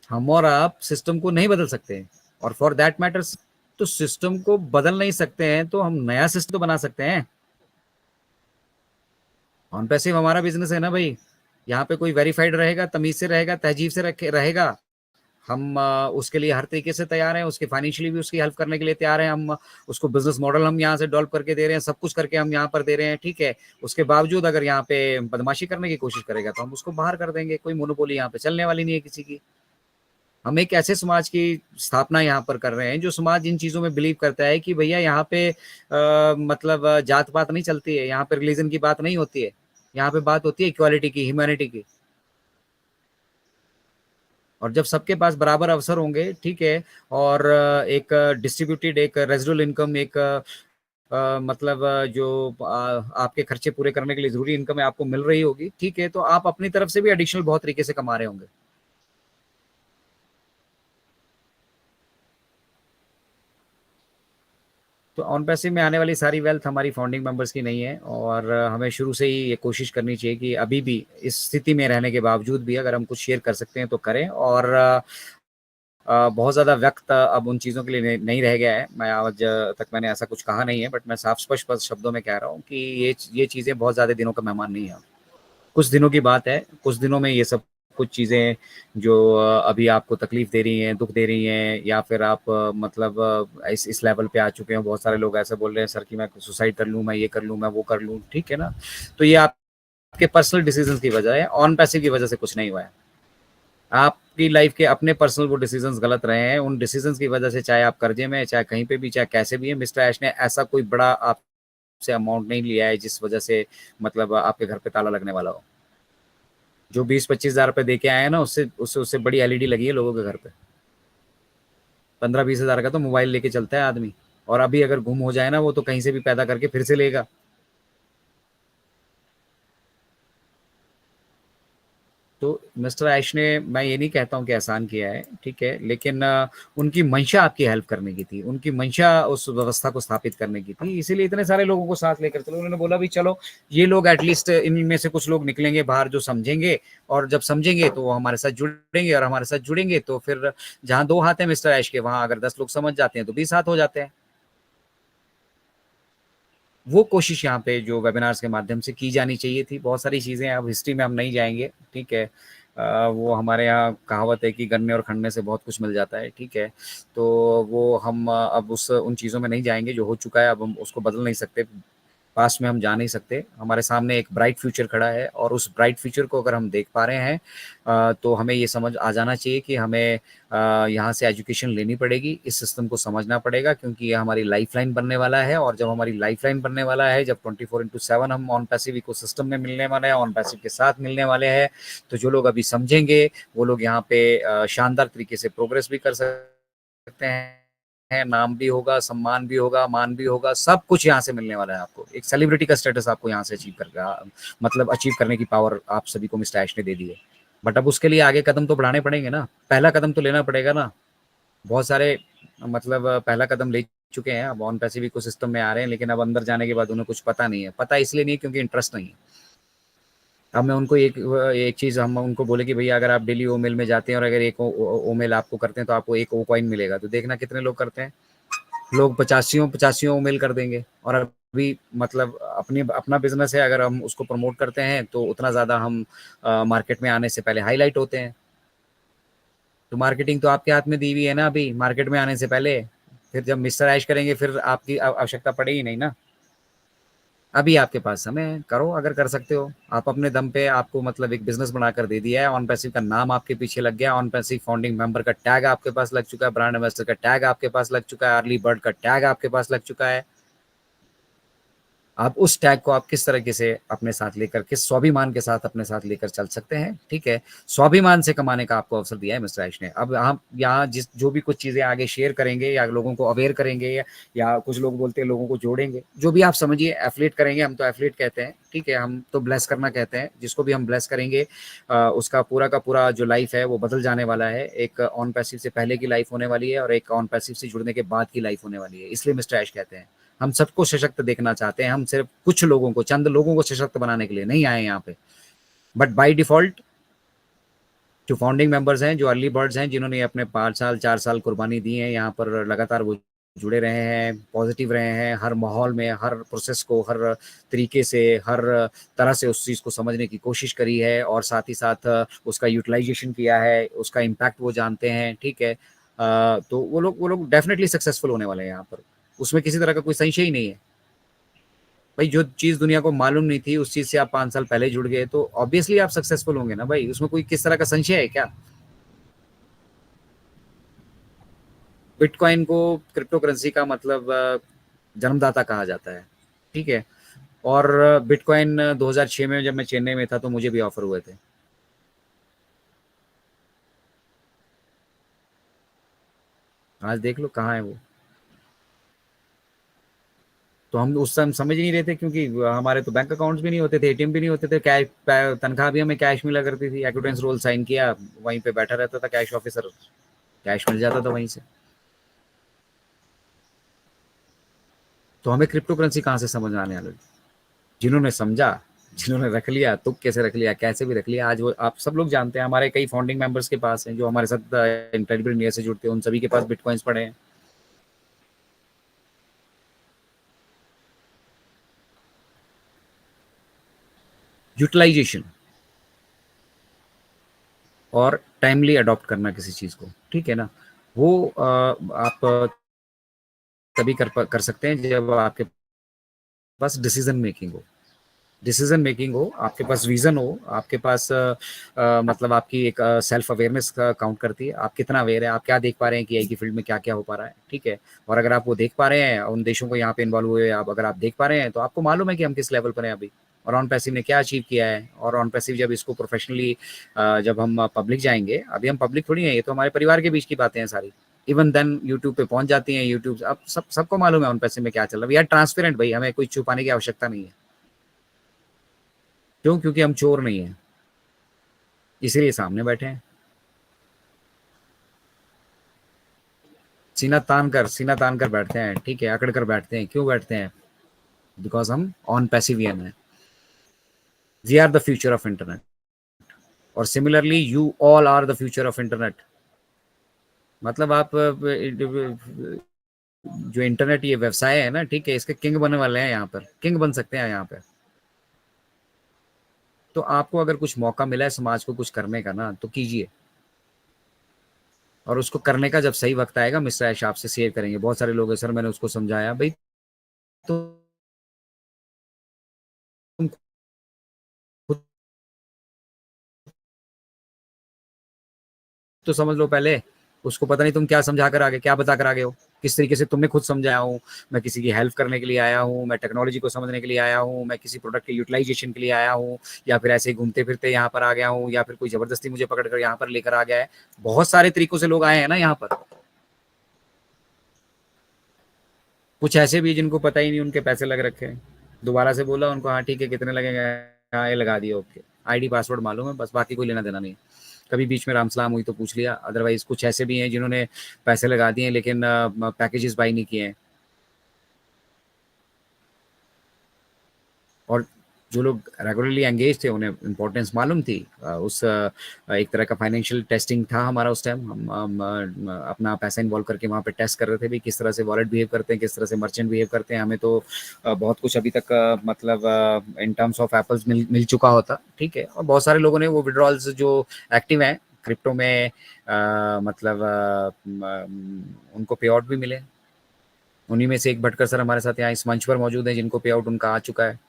हम और आप सिस्टम को नहीं बदल सकते। और फॉर दैट मैटर्स, तो सिस्टम को बदल नहीं सकते हैं तो हम नया सिस्टम तो बना सकते हैं। ऑन पैसिव हमारा बिजनेस है ना भाई। यहाँ पे कोई वेरीफाइड रहेगा, तमीज से रहेगा, तहजीब से रहेगा। हम उसके लिए हर तरीके से तैयार हैं, उसके फाइनेंशियली भी उसकी हेल्प करने के लिए तैयार हैं। हम उसको बिजनेस मॉडल हम यहाँ से डेवलप करके दे रहे हैं, सब कुछ करके हम यहाँ पर दे रहे हैं, ठीक है। उसके बावजूद अगर यहाँ पे बदमाशी करने की कोशिश करेगा तो हम उसको बाहर कर देंगे। कोई मोनोपोली यहाँ पे चलने वाली नहीं है किसी की। हम एक ऐसे समाज की स्थापना यहाँ पर कर रहे हैं जो समाज इन चीज़ों में बिलीव करता है कि भैया यहाँ पे मतलब जात पात नहीं चलती है, यहाँ पे रिलीजन की बात नहीं होती है, यहाँ पे बात होती है इक्वालिटी की, ह्यूमैनिटी की। और जब सबके पास बराबर अवसर होंगे, ठीक है, और एक डिस्ट्रीब्यूटेड एक रेजिडुअल इनकम, एक मतलब जो आपके खर्चे पूरे करने के लिए ज़रूरी इनकम है आपको मिल रही होगी, ठीक है, तो आप अपनी तरफ से भी एडिशनल बहुत तरीके से कमा रहे होंगे। तो ऑन पैसिव में आने वाली सारी वेल्थ हमारी फाउंडिंग मेंबर्स की नहीं है, और हमें शुरू से ही ये कोशिश करनी चाहिए कि अभी भी इस स्थिति में रहने के बावजूद भी अगर हम कुछ शेयर कर सकते हैं तो करें। और बहुत ज़्यादा वक्त अब उन चीज़ों के लिए नहीं रह गया है। मैं आज तक मैंने ऐसा कुछ कहा नहीं है, बट मैं साफ स्पष्ट शब्दों में कह रहा हूँ कि ये चीज़ें बहुत ज़्यादा दिनों का मेहमान नहीं है। कुछ दिनों की बात है, कुछ दिनों में ये सब कुछ चीज़ें जो अभी आपको तकलीफ दे रही हैं, दुख दे रही हैं, या फिर आप मतलब इस लेवल पे आ चुके हैं। बहुत सारे लोग ऐसे बोल रहे हैं सर कि मैं सुसाइड कर लूँ, मैं ये कर लूँ, मैं वो कर लूँ, ठीक है ना। तो ये आपके पर्सनल डिसीजंस की वजह है, ऑन पैसिव की वजह से कुछ नहीं हुआ है। आपकी लाइफ के अपने पर्सनल वो डिसीजंस गलत रहे हैं, उन डिसीजंस की वजह से, चाहे आप कर्जे में, चाहे कहीं पे भी, चाहे कैसे भी है, मिस्टर ऐश ने ऐसा कोई बड़ा आपसे अमाउंट नहीं लिया है जिस वजह से मतलब आपके घर पे ताला लगने वाला हो। जो 20-25 हज़ार रुपए दे के आए हैं ना, उससे उससे उससे बड़ी एलईडी लगी है लोगों के घर पे। 15-20 हज़ार का तो मोबाइल लेके चलता है आदमी, और अभी अगर गुम हो जाए ना वो, तो कहीं से भी पैदा करके फिर से लेगा। तो मिस्टर ऐश ने, मैं ये नहीं कहता हूँ कि एहसान किया है, ठीक है, लेकिन उनकी मंशा आपकी हेल्प करने की थी, उनकी मंशा उस व्यवस्था को स्थापित करने की थी, इसीलिए इतने सारे लोगों को साथ लेकर चलो। उन्होंने बोला भी चलो ये लोग एटलीस्ट इनमें से कुछ लोग निकलेंगे बाहर जो समझेंगे, और जब समझेंगे तो वो हमारे साथ जुड़ेंगे, और हमारे साथ जुड़ेंगे तो फिर जहाँ 2 हाथ हैं मिस्टर ऐश के, वहां अगर 10 लोग समझ जाते हैं तो 20 हाथ हो जाते हैं। वो कोशिश यहाँ पे जो वेबिनार्स के माध्यम से की जानी चाहिए थी। बहुत सारी चीज़ें, अब हिस्ट्री में हम नहीं जाएंगे, ठीक है। वो हमारे यहाँ कहावत है कि गन्ने और खन्ने से बहुत कुछ मिल जाता है, ठीक है। तो वो हम अब उस उन चीज़ों में नहीं जाएंगे, जो हो चुका है अब हम उसको बदल नहीं सकते। पास्ट में हम जा नहीं सकते। हमारे सामने एक ब्राइट फ्यूचर खड़ा है, और उस ब्राइट फ्यूचर को अगर हम देख पा रहे हैं तो हमें ये समझ आ जाना चाहिए कि हमें यहाँ से एजुकेशन लेनी पड़ेगी, इस सिस्टम को समझना पड़ेगा, क्योंकि ये हमारी लाइफलाइन बनने वाला है। और जब हमारी लाइफलाइन बनने वाला है, जब 24/7 हम ऑन पैसिव इकोसिस्टम में मिलने वाले हैं, ऑन पैसिव के साथ मिलने वाले हैं, तो जो लोग अभी समझेंगे वो लोग यहाँ पे शानदार तरीके से प्रोग्रेस भी कर सकते हैं, नाम भी होगा, सम्मान भी होगा, मान भी होगा, सब कुछ यहाँ से मिलने वाला है आपको। एक सेलिब्रिटी का स्टेटस आपको यहाँ से अचीव कर मतलब अचीव करने की पावर आप सभी को मिस्टर ऐश ने दे दी है। बट अब उसके लिए आगे कदम तो बढ़ाने पड़ेंगे ना, पहला कदम तो लेना पड़ेगा ना। बहुत सारे मतलब पहला कदम ले चुके हैं, अब ऑन पैसिव इकोसिस्टम में आ रहे हैं, लेकिन अब अंदर जाने के बाद उन्हें कुछ पता नहीं है। पता इसलिए नहीं क्योंकि इंटरेस्ट नहीं है। अब मैं उनको एक चीज़ हम उनको बोले कि भैया अगर आप डेली ओ मेल में जाते हैं और अगर एक ओ मेल आपको करते हैं तो आपको एक ओ कॉइन मिलेगा, तो देखना कितने लोग करते हैं। लोग पचासियों पचासियों मेल कर देंगे। और अभी मतलब अपनी अपना बिजनेस है, अगर हम उसको प्रमोट करते हैं तो उतना ज़्यादा हम मार्केट में आने से पहले हाईलाइट होते हैं। तो मार्केटिंग तो आपके हाथ में दी हुई है ना अभी, मार्केट में आने से पहले। फिर जब मिस्टर ऐश करेंगे फिर आपकी आवश्यकता पड़ेगी नहीं ना। अभी आपके पास समय है, करो अगर कर सकते हो। आप अपने दम पे, आपको मतलब एक बिजनेस बनाकर दे दिया है, ऑन पैसिव का नाम आपके पीछे लग गया, ऑन पैसिव फाउंडिंग मेंबर का टैग आपके पास लग चुका है, ब्रांड एम्बेसडर का टैग आपके पास लग चुका है, अर्ली बर्ड का टैग आपके पास लग चुका है। आप उस टैग को आप किस तरीके से अपने साथ लेकर, किस स्वाभिमान के साथ अपने साथ लेकर चल सकते हैं, ठीक है। स्वाभिमान से कमाने का आपको अवसर दिया है मिस्टर ऐश ने। अब हम यहाँ जिस जो भी कुछ चीज़ें आगे शेयर करेंगे या लोगों को अवेयर करेंगे, या कुछ लोग बोलते हैं लोगों को जोड़ेंगे, जो भी आप समझिए, एफिलिएट करेंगे, हम तो एफिलिएट कहते हैं, ठीक है। हम तो ब्लेस करना कहते हैं, जिसको भी हम ब्लेस करेंगे उसका पूरा का पूरा जो लाइफ है वो बदल जाने वाला है। एक ऑन पैसिव से पहले की लाइफ होने वाली है, और एक ऑन पैसिव से जुड़ने के बाद की लाइफ होने वाली है। इसलिए मिस्टर ऐश कहते हैं हम सबको सशक्त देखना चाहते हैं, हम सिर्फ कुछ लोगों को, चंद लोगों को सशक्त बनाने के लिए नहीं आए यहाँ पे। बट बाय डिफॉल्ट जो फाउंडिंग मेंबर्स हैं, जो अर्ली बर्ड्स हैं, जिन्होंने अपने 5 साल 4 साल कुर्बानी दी है यहाँ पर, लगातार वो जुड़े रहे हैं, पॉजिटिव रहे हैं, हर माहौल में, हर प्रोसेस को, हर तरीके से, हर तरह से उस चीज़ को समझने की कोशिश करी है, और साथ ही साथ उसका यूटिलाइजेशन किया है, उसका इम्पैक्ट वो जानते हैं, ठीक है। तो वो लोग डेफिनेटली सक्सेसफुल होने वाले हैं यहाँ पर, उसमें किसी तरह का कोई संशय ही नहीं है। भाई जो चीज दुनिया को मालूम नहीं थी, उस चीज से आप 5 साल पहले जुड़ गए, तो ऑब्वियसली आप सक्सेसफुल होंगे ना भाई, उसमें कोई किस तरह का संशय है क्या। बिटकॉइन को क्रिप्टो करेंसी का मतलब जन्मदाता कहा जाता है, ठीक है। और बिटकॉइन 2006 में जब मैं चेन्नई में था तो मुझे भी ऑफर हुए थे। आज देख लो कहाँ है वो। तो हम उस समय समझ ही नहीं रहे थे, क्योंकि हमारे तो बैंक अकाउंट्स भी नहीं होते थे, एटीएम भी नहीं होते थे, कैश तनख्वाह भी हमें कैश मिला करती थी, एक्विटेंस रोल साइन किया, वहीं पे बैठा रहता था कैश ऑफिसर, कैश मिल जाता था वहीं से। तो हमें क्रिप्टो करेंसी कहाँ से समझ में आने वाली। जिन्होंने समझा, जिन्होंने रख लिया, तुक कैसे रख लिया, कैसे भी रख लिया, आज वो आप सब लोग जानते हैं। हमारे कई फाउंडिंग मेंबर्स के पास हैं, जो हमारे साथ इनक्रेडिबल इंडिया से जुड़ते हैं, उन सभी के पास बिटकॉइंस पड़े हैं। यूटिलाइजेशन और टाइमली अडॉप्ट करना किसी चीज को, ठीक है ना, वो आप तभी कर सकते हैं जब आपके पास डिसीजन मेकिंग हो। डिसीजन मेकिंग हो, आपके पास विजन हो, आपके पास मतलब आपकी एक सेल्फ अवेयरनेस का काउंट करती है, आप कितना अवेयर है, आप क्या देख पा रहे हैं कि आई की फील्ड में क्या क्या हो पा रहा है, ठीक है। और अगर आप वो देख पा रहे हैं, उन देशों को यहाँ पे इन्वॉल्व हुए आप अगर आप देख पा रहे हैं, तो आपको मालूम है कि हम किस लेवल पर हैं अभी, और ऑन पैसिव ने क्या अचीव किया है। और ऑन पैसिव जब इसको प्रोफेशनली जब हम पब्लिक जाएंगे, अभी हम पब्लिक थोड़ी है, ये तो हमारे परिवार के बीच की बातें हैं सारी। इवन देन यूट्यूब पे पहुंच जाती हैं, यूट्यूब अब सबको मालूम है ऑन पैसिव में क्या चल रहा है। वी आर ट्रांसपेरेंट भाई, हमें कोई छुपाने की आवश्यकता नहीं है। क्यों? क्योंकि हम चोर नहीं है, इसीलिए सामने बैठे हैं। सीना तान कर बैठते हैं, ठीक है, अकड़ कर बैठते हैं। क्यों बैठते हैं? बिकॉज हम ऑन पैसिवियन है। We are the future of internet, और similarly you all are the future of internet. मतलब आप जो इंटरनेट ये व्यवसाय है ना, ठीक है, इसके किंग बनने वाले हैं, यहाँ पर किंग बन सकते हैं यहाँ पे। तो आपको अगर कुछ मौका मिला है समाज को कुछ करने का ना, तो कीजिए। और उसको करने का जब सही वक्त आएगा, मिस्टर ऐश आपसे शेयर करेंगे। बहुत सारे लोग हैं सर, मैंने उसको समझाया भाई, तो तुम खुद तो समझ लो पहले। उसको पता नहीं तुम क्या समझा कर आगे, क्या बता कर आगे हो, किस तरीके से तुमने खुद समझाया हूँ। मैं किसी की हेल्प करने के लिए आया हूँ, मैं टेक्नोलॉजी को समझने के लिए आया हूँ, मैं किसी प्रोडक्ट के यूटिलाइजेशन के लिए आया हूँ, या फिर ऐसे ही घूमते फिरते यहाँ पर आ गया हूँ, या फिर कोई जबरदस्ती मुझे पकड़ कर यहाँ पर लेकर आ गया है। बहुत सारे तरीकों से लोग आए हैं ना यहाँ पर। कुछ ऐसे भी जिनको पता ही नहीं, उनके पैसे लग रखे हैं। दोबारा से बोला उनको, हाँ ठीक है, कितने लगेंगे, हाँ ये लगा दिए, ओके। आईडी पासवर्ड मालूम है बस, बाकी कोई लेना देना नहीं। कभी बीच में राम सलाम हुई तो पूछ लिया, अदरवाइज कुछ ऐसे भी हैं जिन्होंने पैसे लगा दिए लेकिन पैकेजेस बाई नहीं किए हैं। और जो लोग रेगुलरली एंगेज थे, उन्हें इंपॉर्टेंस मालूम थी। एक तरह का फाइनेंशियल टेस्टिंग था हमारा उस टाइम। अपना पैसा इन्वॉल्व करके वहाँ पे टेस्ट कर रहे थे भी, किस तरह से वॉलेट बिहेव करते हैं, किस तरह से मर्चेंट बिहेव करते हैं। हमें तो बहुत कुछ अभी तक मतलब इन टर्म्स ऑफ एप्पल्स मिल चुका होता, ठीक है। और बहुत सारे लोगों ने वो विड्रॉल्स जो एक्टिव हैं क्रिप्टो में, मतलब उनको पे आउट भी मिले। उन्हीं में से एक भटकर सर हमारे साथ यहाँ इस मंच पर मौजूद हैं, जिनको पे आउट उनका आ चुका है।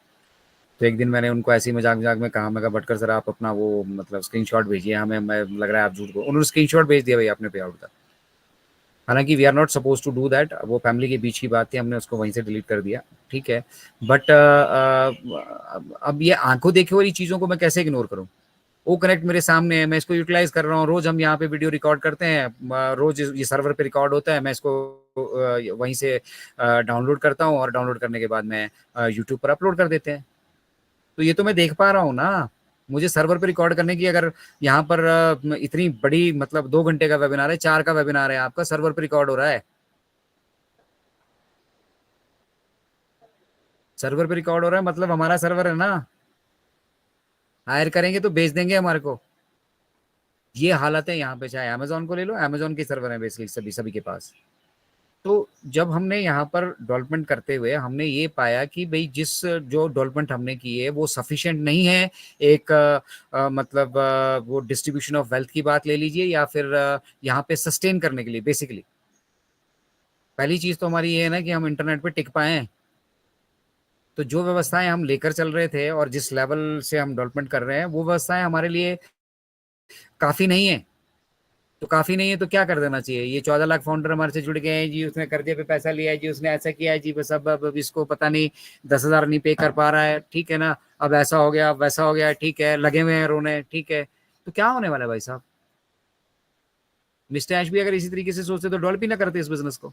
तो एक दिन मैंने उनको ऐसे ही मजाक मजाक में कहा, मैं कहा भटकर सर आप अपना वो मतलब स्क्रीनशॉट भेजिए हमें, मैं लग रहा है आप झूठ को। उन्होंने स्क्रीनशॉट भेज दिया भाई अपने पे आउट का। हालांकि we are not suppose to do that, वो फैमिली के बीच की बात थी, हमने उसको वहीं से डिलीट कर दिया, ठीक है। बट अब ये आंखों देखे वाली चीज़ों को मैं कैसे इग्नोर करूँ? वो कनेक्ट मेरे सामने है, मैं इसको यूटिलाइज कर रहा हूँ। रोज हम यहाँ पे वीडियो रिकॉर्ड करते हैं, रोज ये सर्वर पे रिकॉर्ड होता है, मैं इसको वहीं से डाउनलोड करता हूँ, और डाउनलोड करने के बाद मैं यूट्यूब पर अपलोड कर देते हैं। तो ये तो मैं देख पा रहा हूँ ना। मुझे सर्वर पे रिकॉर्ड करने की अगर यहाँ पर इतनी बड़ी मतलब 2 घंटे का वेबिनार है, 4 का वेबिनार है आपका, सर्वर पे रिकॉर्ड हो रहा है। सर्वर पे रिकॉर्ड हो रहा है मतलब हमारा सर्वर है ना। हायर करेंगे तो भेज देंगे हमारे को। ये हालत है यहाँ पे, चाहे अमेजोन को ले लो, अमेजोन के सर्वर है बेसिकली सभी सभी के पास। तो जब हमने यहाँ पर डेवलपमेंट करते हुए हमने ये पाया कि भाई जिस जो डेवलपमेंट हमने की है वो सफिशिएंट नहीं है। एक मतलब वो डिस्ट्रीब्यूशन ऑफ वेल्थ की बात ले लीजिए, या फिर यहाँ पे सस्टेन करने के लिए बेसिकली पहली चीज तो हमारी ये है ना कि हम इंटरनेट पे टिक पाए। तो जो व्यवस्थाएं हम लेकर चल रहे थे और जिस लेवल से हम डेवलपमेंट कर रहे हैं, वो व्यवस्थाएं हमारे लिए काफी नहीं है। तो काफी नहीं है तो क्या कर देना चाहिए? ये 14 लाख फाउंडर हमारे से जुड़ गए हैं जी, उसने कर्जे पे पैसा लिया है जी, उसने ऐसा किया है जी, बस अब इसको पता नहीं 10,000 नहीं पे कर पा रहा है, ठीक है ना, अब ऐसा हो गया, अब वैसा हो गया, ठीक है, लगे हुए हैं रोने, ठीक है। तो क्या होने वाला है भाई साहब? मिस्टर ऐश भी अगर इसी तरीके से सोचते तो डेवलप ही ना करते इस बिजनेस को।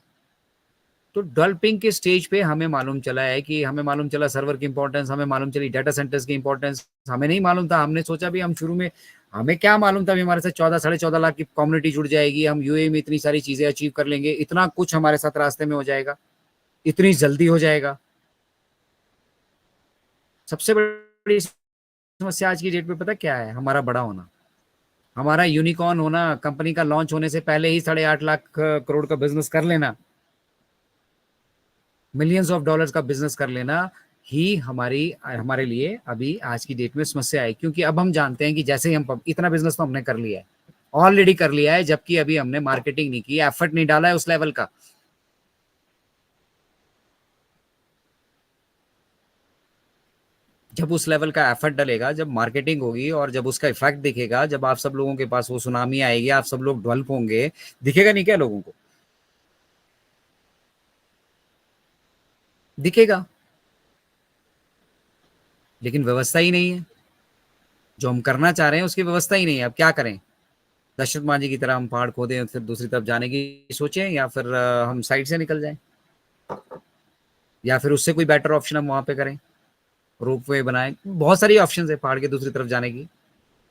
तो डेवलपिंग के स्टेज पे हमें मालूम चला है कि हमें मालूम चला सर्वर की इंपॉर्टेंस, हमें मालूम चली डाटा सेंटर्स की इंपॉर्टेंस। हमें नहीं मालूम था, हमने सोचा भी हम शुरू में, हमें क्या मालूम था भी हमारे साथ 14-14.5 लाख की कम्युनिटी जुड़ जाएगी, हम यूएई में इतनी सारी चीजें अचीव कर लेंगे, इतना कुछ हमारे साथ रास्ते में हो जाएगा, इतनी जल्दी हो जाएगा। सबसे बड़ी समस्या आज की डेट में पता क्या है? हमारा बड़ा होना, हमारा यूनिकॉर्न होना, कंपनी का लॉन्च होने से पहले ही 8.5 लाख करोड़ का बिजनेस कर लेना, मिलियंस ऑफ डॉलर्स का बिजनेस कर लेना ही हमारे लिए अभी आज की डेट में समस्या है। क्योंकि अब हम जानते हैं कि जैसे ही हम इतना बिजनेस तो हमने कर लिया है, ऑलरेडी कर लिया है, जबकि अभी हमने मार्केटिंग नहीं की, एफर्ट नहीं डाला है उस लेवल का। जब उस लेवल का एफर्ट डलेगा, जब मार्केटिंग होगी और जब उसका इफेक्ट दिखेगा, जब आप सब लोगों के पास वो सुनामी आएगी, आप सब लोग डेवलप होंगे, दिखेगा नहीं क्या लोगों को? दिखेगा। लेकिन व्यवस्था ही नहीं है, जो हम करना चाह रहे हैं उसकी व्यवस्था ही नहीं है। अब क्या करें? दशरथ मांझी की तरह हम पहाड़ खोदें फिर दूसरी तरफ जाने की सोचें, या फिर हम साइड से निकल जाएं, या फिर उससे कोई बेटर ऑप्शन हम वहां पे करें, रोपवे बनाएं। बहुत सारी ऑप्शन है पहाड़ के दूसरी तरफ जाने की।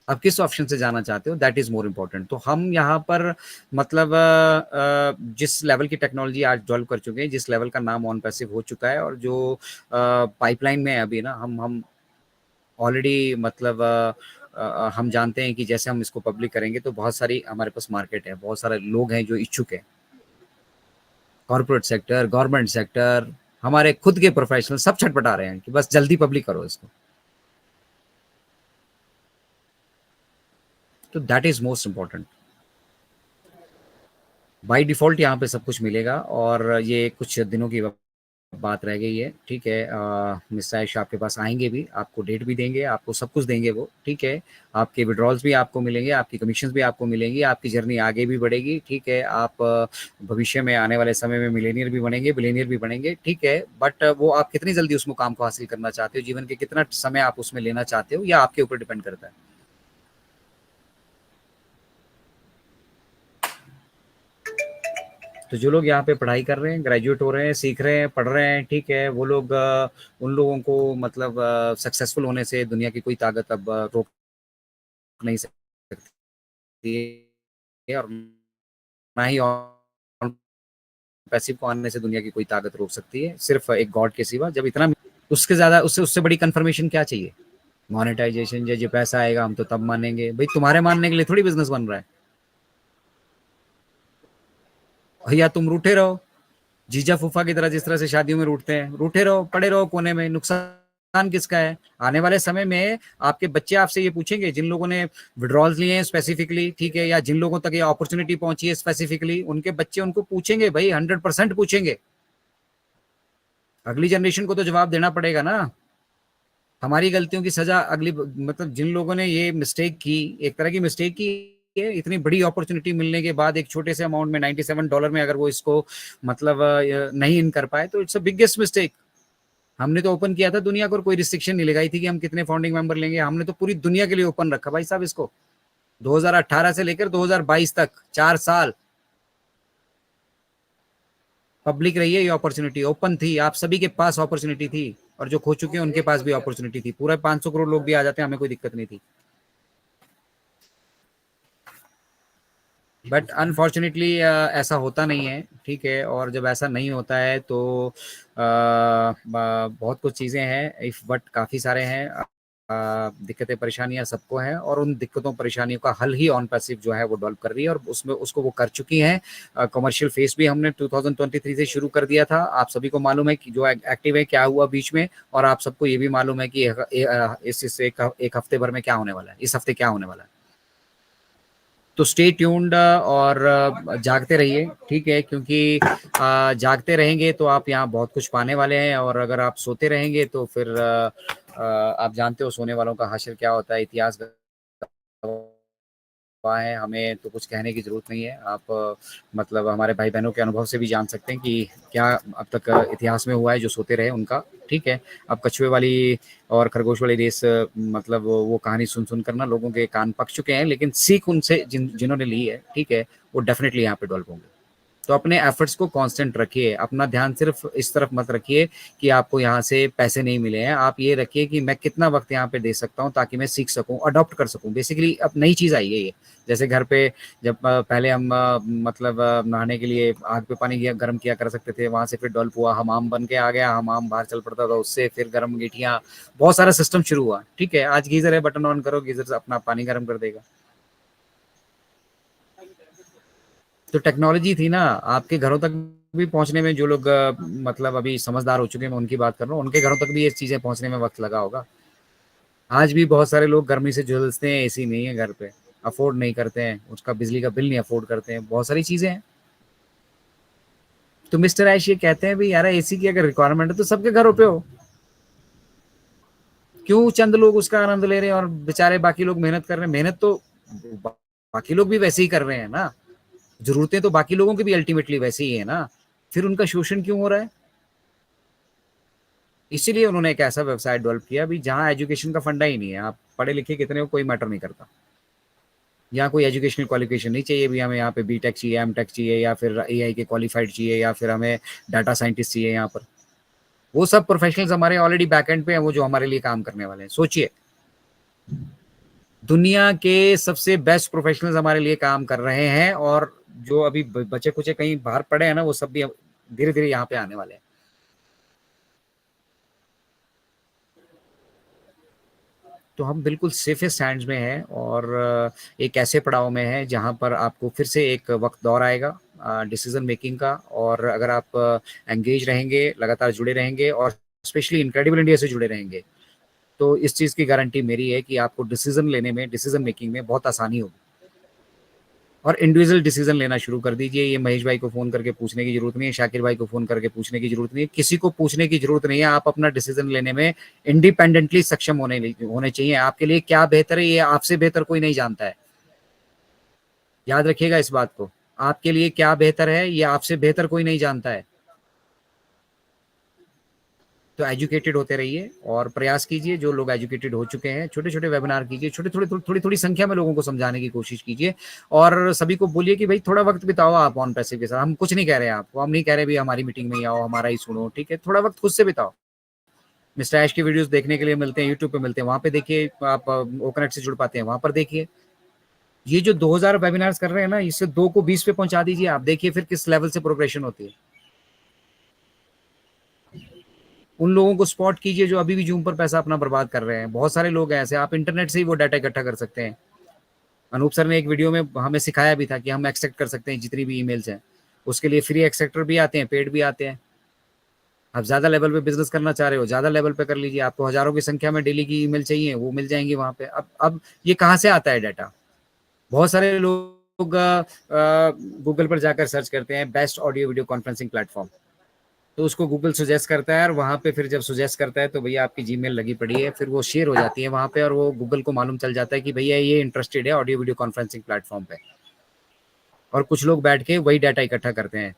अब किस ऑप्शन से जाना चाहते हो, दैट इज मोर इम्पोर्टेंट। तो हम यहाँ पर मतलब जिस लेवल की टेक्नोलॉजी आज डेवलप कर चुके हैं, जिस लेवल का नाम ऑन पैसिव हो चुका है, और जो पाइपलाइन में है अभी ना, हम ऑलरेडी मतलब हम जानते हैं कि जैसे हम इसको पब्लिक करेंगे तो बहुत सारी हमारे पास मार्केट है, बहुत सारे लोग हैं जो इच्छुक है, कॉर्पोरेट सेक्टर, गवर्नमेंट सेक्टर, हमारे खुद के प्रोफेशनल सब छटपटा रहे हैं कि बस जल्दी पब्लिक करो इसको। तो that is most important. By default यहाँ पे सब कुछ मिलेगा, और ये कुछ दिनों की बात रह गई है, ठीक है। मिस्टर आयश आपके पास आएंगे भी, आपको डेट भी देंगे, आपको सब कुछ देंगे वो, ठीक है। आपके विड्रॉल्स भी आपको मिलेंगे, आपकी कमीशन भी आपको मिलेंगी, आपकी जर्नी आगे भी बढ़ेगी, ठीक है। आप भविष्य में आने वाले समय में मिलेनियर भी बनेंगे, बिलेनियर भी बनेंगे, ठीक है। बट वो आप कितनी जल्दी उस मुकाम को हासिल करना चाहते हो, जीवन के कितना समय आप उसमें लेना चाहते हो, या आपके ऊपर डिपेंड करता है। तो जो लोग यहाँ पे पढ़ाई कर रहे हैं, ग्रेजुएट हो रहे हैं, सीख रहे हैं, पढ़ रहे हैं, ठीक है, वो लोग उन लोगों को मतलब सक्सेसफुल होने से दुनिया की कोई ताकत अब रोक नहीं सकती है, और ना ही पैसिव को आने से दुनिया की कोई ताकत रोक सकती है, सिर्फ एक गॉड के सिवा। जब इतना, उसके ज्यादा, उससे उससे बड़ी कंफर्मेशन क्या चाहिए? मोनेटाइजेशन, जो पैसा आएगा हम तो तब मानेंगे। भाई तुम्हारे मानने के लिए थोड़ी बिजनेस बन रहा है। भैया तुम रूठे रहो, जीजा फूफा की तरह, जिस तरह से शादियों में रूठते हैं, रूठे रहो, पड़े रहो कोने में, नुकसान किसका है? आने वाले समय में आपके बच्चे आपसे ये पूछेंगे, जिन लोगों ने विड्रॉल्स लिए हैं स्पेसिफिकली, ठीक है, या जिन लोगों तक ये अपॉर्चुनिटी पहुंची है स्पेसिफिकली, उनके बच्चे उनको पूछेंगे, भाई 100% पूछेंगे। अगली जनरेशन को तो जवाब देना पड़ेगा ना। हमारी गलतियों की सजा अगली, मतलब जिन लोगों ने ये मिस्टेक की, एक तरह की मिस्टेक की है, इतनी बड़ी अपॉर्चुनिटी मिलने के बाद एक छोटे से अमाउंट में $97 में अगर वो इसको मतलब नहीं इन कर पाए, तो इट्स अ बिगेस्ट मिस्टेक। हमने तो ओपन किया था दुनिया को, कोई रिस्ट्रिक्शन नहीं लगाई थी कि हम कितने फाउंडिंग मेंबर लेंगे, हमने तो पूरी दुनिया के लिए ओपन रखा भाई साहब इसको। 2018 से लेकर 2022 तक 4 साल पब्लिक रही है, ये अपॉर्चुनिटी ओपन थी, आप सभी के पास अपॉर्चुनिटी थी, और जो खो चुके हैं उनके पास भी अपॉर्चुनिटी थी। पूरा 500 करोड़ लोग भी आ जाते हैं, हमें कोई दिक्कत नहीं थी। बट अनफॉर्चुनेटली ऐसा होता नहीं है, ठीक है। और जब ऐसा नहीं होता है तो बहुत कुछ चीज़ें हैं, इफ बट काफ़ी सारे हैं, दिक्कतें परेशानियां सबको हैं, और उन दिक्कतों परेशानियों का हल ही ऑन पैसिव जो है वो डेवलप कर रही है, और उसमें उसको वो कर चुकी हैं। कमर्शियल फेस भी हमने 2023 से शुरू कर दिया था। आप सभी को मालूम है कि जो एक्टिव है क्या हुआ बीच में, और आप सबको ये भी मालूम है कि इस एक हफ्ते भर में क्या होने वाला है, इस हफ्ते क्या होने वाला है। तो स्टे ट्यून्ड, और जागते रहिए, ठीक है। क्योंकि जागते रहेंगे तो आप यहाँ बहुत कुछ पाने वाले हैं, और अगर आप सोते रहेंगे तो फिर आप जानते हो सोने वालों का हाशिर क्या होता है, इतिहास है, हमें तो कुछ कहने की ज़रूरत नहीं है। आप मतलब हमारे भाई-बहनों के अनुभव से भी जान सकते हैं कि क्या अब तक इतिहास में हुआ है जो सोते रहे उनका, ठीक है? अब कछुए वाली और खरगोश वाली रेस मतलब वो कहानी सुन-सुन कर ना लोगों के कान पक चुके हैं, लेकिन सीख उनसे जिन्होंने ली है, ठीक है? वो डेफ़िनिटली यहाँ पे डेवलप होंगे। तो अपने एफर्ट्स को कांस्टेंट रखिए, अपना ध्यान सिर्फ इस तरफ मत रखिए कि आपको यहाँ से पैसे नहीं मिले हैं। आप ये रखिए कि मैं कितना वक्त यहाँ पे दे सकता हूँ ताकि मैं सीख सकूँ, अडॉप्ट कर सकूँ। बेसिकली अब नई चीज़ आई है ये। जैसे घर पे जब पहले हम मतलब नहाने के लिए आग पे पानी गर्म किया कर सकते थे, वहां से फिर डेवलप हुआ, हमाम बन के आ गया, हमाम बाहर चल पड़ता था, उससे फिर गर्म अंगीठियाँ, बहुत सारा सिस्टम शुरू हुआ। ठीक है, आज गीजर है, बटन ऑन करो, गीजर से अपना पानी गर्म कर देगा। तो टेक्नोलॉजी थी ना, आपके घरों तक भी पहुंचने में जो लोग मतलब अभी समझदार हो चुके हैं, मैं उनकी बात कर रहा हूँ, उनके घरों तक भी ये चीजें पहुंचने में वक्त लगा होगा। आज भी बहुत सारे लोग गर्मी से झुलसते हैं, एसी नहीं है घर पे, अफोर्ड नहीं करते हैं, उसका बिजली का बिल नहीं अफोर्ड करते हैं, बहुत सारी चीजें हैं। तो मिस्टर ऐश ये कहते हैं भी यार एसी की अगर रिक्वायरमेंट है तो सबके घरों पे हो, क्यों चंद लोग उसका आनंद ले रहे हैं और बेचारे बाकी लोग मेहनत कर रहे हैं। मेहनत तो बाकी लोग भी वैसे ही कर रहे हैं ना, जरूरतें तो बाकी लोगों की भी अल्टीमेटली वैसे ही है ना, फिर उनका शोषण क्यों हो रहा है? इसीलिए उन्होंने एक ऐसा व्यवसाय डेवलप किया भी जहां एजुकेशन का फंडा ही नहीं है, आप पढ़े लिखे कितने हो कोई मैटर नहीं करता, यहाँ कोई एजुकेशनल क्वालिफिकेशन नहीं चाहिए भी, हमें यहाँ पे बीटेक चाहिए, एमटेक चाहिए, या फिर एआई के क्वालिफाइड चाहिए, या फिर हमें डाटा साइंटिस्ट चाहिए। यहाँ पर वो सब प्रोफेशनल्स हमारे ऑलरेडी बैकएंड पे हैं, वो जो हमारे लिए काम करने वाले हैं। सोचिए, दुनिया के सबसे बेस्ट प्रोफेशनल्स हमारे लिए काम कर रहे हैं, और जो अभी बचे कुचे कहीं बाहर पड़े हैं ना, वो सब भी धीरे धीरे यहाँ पे आने वाले हैं। तो हम बिल्कुल सेफेस्ट हैंड्स में हैं, और एक ऐसे पड़ाव में है जहां पर आपको फिर से एक वक्त दौर आएगा डिसीजन मेकिंग का, और अगर आप एंगेज रहेंगे, लगातार जुड़े रहेंगे, और स्पेशली इनक्रेडिबल इंडिया से जुड़े रहेंगे, तो इस चीज़ की गारंटी मेरी है कि आपको डिसीजन लेने में, डिसीजन मेकिंग में बहुत आसानी होगी, और इंडिविजुअल डिसीजन लेना शुरू कर दीजिए। ये महेश भाई को फोन करके पूछने की जरूरत नहीं है, शाकिर भाई को फोन करके पूछने की जरूरत नहीं है, किसी को पूछने की जरूरत नहीं है। आप अपना डिसीजन लेने में इंडिपेंडेंटली सक्षम होने चाहिए। आपके लिए क्या बेहतर है, ये आपसे बेहतर कोई नहीं जानता है। याद रखिएगा इस बात को, आपके लिए क्या बेहतर है ये आपसे बेहतर कोई नहीं जानता है। तो एजुकेटेड होते रहिए और प्रयास कीजिए, जो लोग एजुकेटेड हो चुके हैं, छोटे छोटे वेबिनार कीजिए, छोटे थोड़ी थोड़ी थोड़ी संख्या में लोगों को समझाने की कोशिश कीजिए, और सभी को बोलिए कि भाई थोड़ा वक्त बिताओ आप ऑन पैसिव के साथ। हम कुछ नहीं कह रहे हैं आपको, हम नहीं कह रहे भी हमारी मीटिंग में ही आओ, हमारा ही सुनो, ठीक है, थोड़ा वक्त खुद से बिताओ। मिस्टर ऐश की वीडियोस देखने के लिए मिलते हैं, यूट्यूब पे मिलते हैं, वहां पे देखिए। आप ओकनेट से जुड़ पाते हैं, वहां पर देखिए। ये जो 2000 वेबिनार्स कर रहे हैं ना, इससे 2 को 20 पे पहुंचा दीजिए, आप देखिए फिर किस लेवल से प्रोग्रेशन होती है। उन लोगों को स्पॉट कीजिए जो अभी भी जूम पर पैसा अपना बर्बाद कर रहे हैं। बहुत सारे लोग हैं ऐसे, आप इंटरनेट से ही वो डाटा इकट्ठा कर सकते हैं। अनूप सर ने एक वीडियो में हमें सिखाया भी था कि हम एक्सेप्ट कर सकते हैं जितनी भी ईमेल्स हैं। उसके लिए फ्री एक्सेप्टर भी आते हैं, पेड भी आते हैं। आप ज्यादा लेवल पे बिजनेस करना चाह रहे हो, ज्यादा लेवल पे कर लीजिए। आपको हजारों की संख्या में डेली की ईमेल चाहिए, वो मिल जाएंगी वहां पे। अब ये कहाँ से आता है डाटा? बहुत सारे लोग गूगल पर जाकर सर्च करते हैं best audio video conferencing platform, तो उसको गूगल सुजेस्ट करता है, और वहां पे फिर जब सुजेस्ट करता है तो भैया आपकी जीमेल लगी पड़ी है, फिर वो शेयर हो जाती है वहां पे, और वो गूगल को मालूम चल जाता है कि भैया ये इंटरेस्टेड है ऑडियो वीडियो कॉन्फ्रेंसिंग प्लेटफॉर्म पे, और कुछ लोग बैठ के वही डाटा इकट्ठा करते हैं।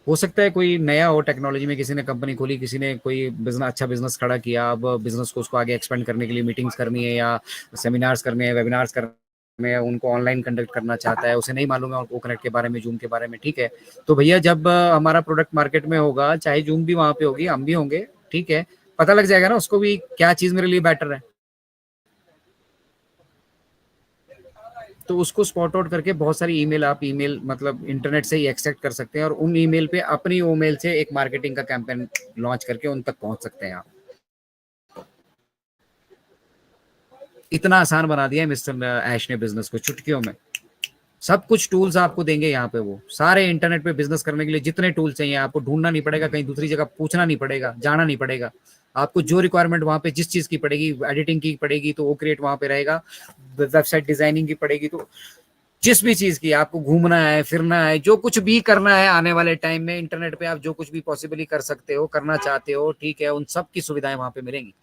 हो सकता है कोई नया हो टेक्नोलॉजी में, किसी ने कंपनी खोली, किसी ने कोई बिजनेस, अच्छा बिजनेस खड़ा किया, अब बिजनेस को उसको आगे एक्सपेंड करने के लिए मीटिंग्स करनी है, या सेमिनार्स करने हैं, वेबिनार्स करने हैं, उनको ऑनलाइन कंडक्ट करना चाहता है, उसे नहीं मालूम है ओकनेट के बारे में, जूम के बारे में, ठीक है। तो भैया जब हमारा प्रोडक्ट मार्केट में होगा, चाहे जूम भी वहां पे होगी, हम भी होंगे, ठीक है, पता लग जाएगा ना उसको भी क्या चीज मेरे लिए बेटर है। तो उसको स्पॉट आउट करके बहुत सारी ईमेल, आप ईमेल मतलब इंटरनेट से ही एक्सेप्ट कर सकते हैं, और उन ईमेल पे अपनी ईमेल से एक मार्केटिंग का कैंपेन लॉन्च करके उन तक पहुंच सकते हैं आप। इतना आसान बना दिया है मिस्टर ऐश ने बिजनेस को चुटकियों में। सब कुछ टूल्स आपको देंगे यहाँ पे, वो सारे इंटरनेट पे बिजनेस करने के लिए जितने टूल्स चाहिए, आपको ढूंढना नहीं पड़ेगा, कहीं दूसरी जगह पूछना नहीं पड़ेगा, जाना नहीं पड़ेगा। आपको जो रिक्वायरमेंट वहां पे जिस चीज की पड़ेगी, एडिटिंग की पड़ेगी तो वो क्रिएट वहां पे रहेगा, वेबसाइट डिजाइनिंग की पड़ेगी, तो जिस भी चीज की आपको घूमना है, फिरना है, जो कुछ भी करना है आने वाले टाइम में, इंटरनेट पे आप जो कुछ भी पॉसिबली कर सकते हो, करना चाहते हो, ठीक है, उन सब की सुविधाएं वहां पे मिलेंगी।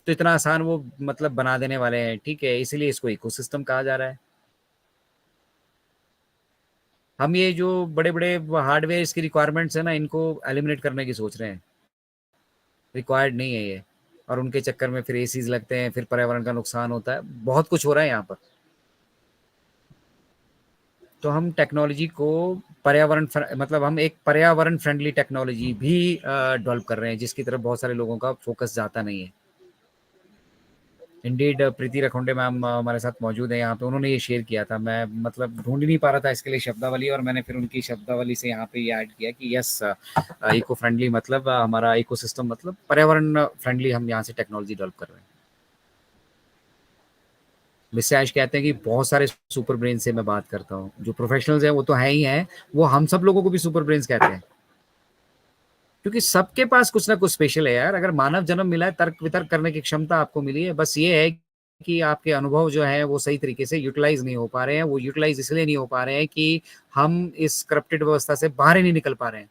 तो इतना आसान वो मतलब बना देने वाले हैं, ठीक है, इसीलिए इसको इकोसिस्टम कहा जा रहा है। हम ये जो बड़े बड़े हार्डवेयर की रिक्वायरमेंट्स है ना, इनको एलिमिनेट करने की सोच रहे हैं, रिक्वायर्ड नहीं है ये। और उनके चक्कर में फिर एसीज लगते हैं, फिर पर्यावरण का नुकसान होता है, बहुत कुछ हो रहा है यहाँ पर। तो हम टेक्नोलॉजी को मतलब हम एक पर्यावरण फ्रेंडली टेक्नोलॉजी भी डेवलप कर रहे हैं, जिसकी तरफ बहुत सारे लोगों का फोकस जाता नहीं है। इंडीड प्रीति रखोंडे मैम हमारे साथ मौजूद है यहाँ पे, उन्होंने ये शेयर किया था। मैं मतलब ढूंढ ही नहीं पा रहा था इसके लिए शब्दावली, और मैंने फिर उनकी शब्दावली से यहाँ पे ये ऐड किया कि यस, इको फ्रेंडली मतलब हमारा इकोसिस्टम मतलब पर्यावरण फ्रेंडली हम यहाँ से टेक्नोलॉजी डेवलप कर रहे हैं। मिस्टर कहते हैं कि बहुत सारे सुपर ब्रेन से मैं बात करता हूँ, जो प्रोफेशनल्स हैं वो तो है ही हैं, वो हम सब लोगों को भी सुपर ब्रेन्स कहते हैं, क्योंकि सबके पास कुछ ना कुछ स्पेशल है यार। अगर मानव जन्म मिला है, तर्क वितर्क करने की क्षमता आपको मिली है, बस ये है कि आपके अनुभव जो है वो सही तरीके से यूटिलाइज नहीं हो पा रहे हैं। वो यूटिलाइज इसलिए नहीं हो पा रहे हैं कि हम इस करप्टेड व्यवस्था से बाहर ही नहीं निकल पा रहे हैं।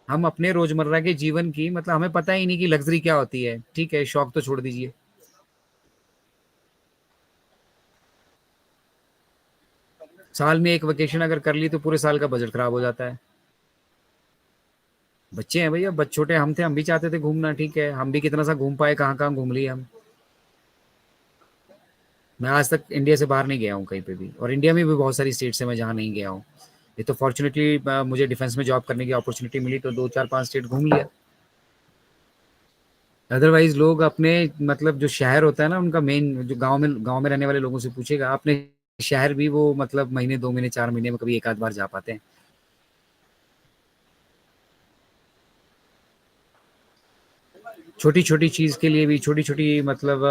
हम अपने रोजमर्रा के जीवन की मतलब हमें पता ही नहीं कि लग्जरी क्या होती है, ठीक है, शौक तो छोड़ दीजिए। साल में एक वेकेशन अगर कर ली तो पूरे साल का बजट खराब हो जाता है। बच्चे हैं भैया, बच्चे छोटे हम थे, हम भी चाहते थे घूमना, ठीक है, हम भी कितना सा घूम पाए, कहाँ कहाँ घूम लिए हम। मैं आज तक इंडिया से बाहर नहीं गया हूँ कहीं पे भी, और इंडिया में भी बहुत सारी स्टेट्स है मैं जहाँ नहीं गया हूँ। ये तो फॉर्चुनेटली मुझे डिफेंस में जॉब करने की अपॉर्चुनिटी मिली तो 2 4 5 स्टेट घूम लिया। अदरवाइज लोग अपने मतलब जो शहर होता है ना उनका मेन, जो गांव में रहने वाले लोगों से पूछेगा अपने शहर भी वो मतलब महीने 2 महीने 4 महीने में कभी एक आध बार जा पाते हैं। छोटी छोटी चीज के लिए भी, छोटी छोटी मतलब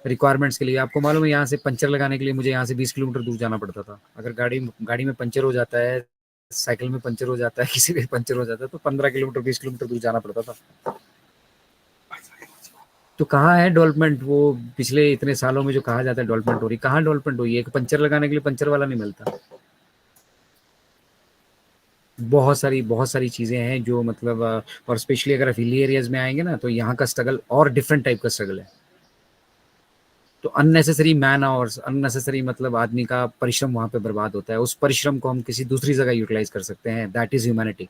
रिक्वायरमेंट्स के लिए, आपको मालूम है यहाँ से पंचर लगाने के लिए मुझे यहाँ से 20 किलोमीटर दूर जाना पड़ता था। अगर गाड़ी गाड़ी में पंचर हो जाता है, साइकिल में पंचर हो जाता है, किसी भी पंचर हो जाता है, तो 15 किलोमीटर 20 किलोमीटर दूर जाना पड़ता था। तो कहाँ है डेवलपमेंट? वो पिछले इतने सालों में जो कहा जाता है डेवलपमेंट हो रही, कहाँ डेवलपमेंट हुई है? एक पंचर लगाने के लिए पंचर वाला नहीं मिलता। बहुत सारी चीजें हैं जो मतलब और स्पेशली अगर आप हिली एरियाज में आएंगे ना, तो यहाँ का स्ट्रगल और डिफरेंट टाइप का स्ट्रगल है। तो अननेसेसरी मैन आवर्स, अननेसेसरी मतलब आदमी का परिश्रम वहां पे बर्बाद होता है। उस परिश्रम को हम किसी दूसरी जगह यूटिलाइज कर सकते हैं, दैट इज ह्यूमैनिटी।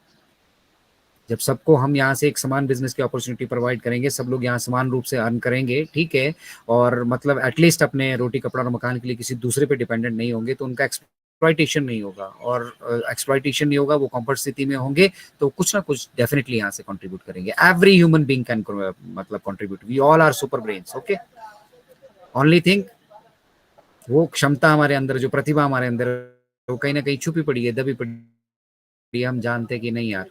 जब सबको हम यहाँ से एक समान बिजनेस की अपॉर्चुनिटी प्रोवाइड करेंगे, सब लोग यहाँ समान रूप से अर्न करेंगे, ठीक है, और मतलब एटलीस्ट अपने रोटी कपड़ा और मकान के लिए किसी दूसरे पे डिपेंडेंट नहीं होंगे, तो उनका एक्सप्लॉइटेशन नहीं होगा। और एक्सप्लॉइटेशन नहीं होगा, वो कंफर्ट स्थिति में होंगे, तो कुछ ना कुछ डेफिनेटली यहाँ से कंट्रीब्यूट करेंगे। एवरी ह्यूमन बीइंग कैन मतलब contribute, we all are super brains, okay. Only thing, वो क्षमता हमारे अंदर, जो प्रतिभा हमारे अंदर, वो कहीं ना कहीं छुपी पड़ी है, दबी पड़ी है। हम जानते हैं कि नहीं यार,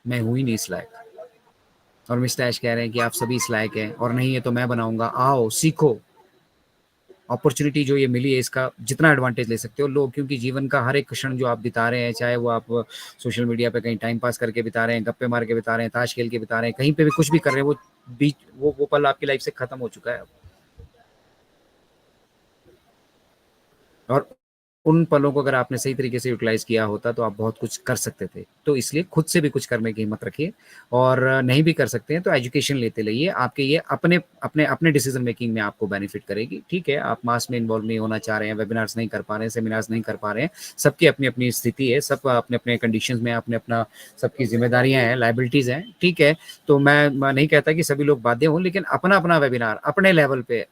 मैं हूं ही नहीं इस लायक। और मिस्टर ऐश कह रहे हैं कि आप सभी इस लायक हैं, और नहीं है तो मैं बनाऊंगा, आओ सीखो। अपॉर्चुनिटी जो ये मिली है, इसका जितना एडवांटेज ले सकते हो लो, क्योंकि जीवन का हर एक क्षण जो आप बिता रहे हैं, चाहे वो आप सोशल मीडिया पे कहीं टाइम पास करके बिता रहे हैं, गप्पे मार के बिता रहे हैं, ताश खेल के बिता रहे हैं, कहीं पे भी कुछ भी कर रहे हैं, वो बीच वो पल आपकी लाइफ से खत्म हो चुका है। और उन पलों को अगर आपने सही तरीके से यूटिलाइज किया होता तो आप बहुत कुछ कर सकते थे। तो इसलिए खुद से भी कुछ करने की हिम्मत रखिए, और नहीं भी कर सकते हैं तो एजुकेशन लेते रहिए। आपके ये अपने अपने अपने डिसीजन मेकिंग में आपको बेनिफिट करेगी, ठीक है। आप मास में इन्वॉल्व नहीं होना चाह रहे हैं, वेबिनार्स नहीं कर पा रहे हैं, सेमिनार्स नहीं कर पा रहे हैं, सबकी अपनी अपनी स्थिति है, सब अपने अपने कंडीशन में अपने अपना सबकी जिम्मेदारियां हैं, लाइबिलिटीज हैं, ठीक है। तो मैं नहीं कहता कि सभी लोग बाध्य हों, लेकिन अपना अपना वेबिनार अपने लेवल पे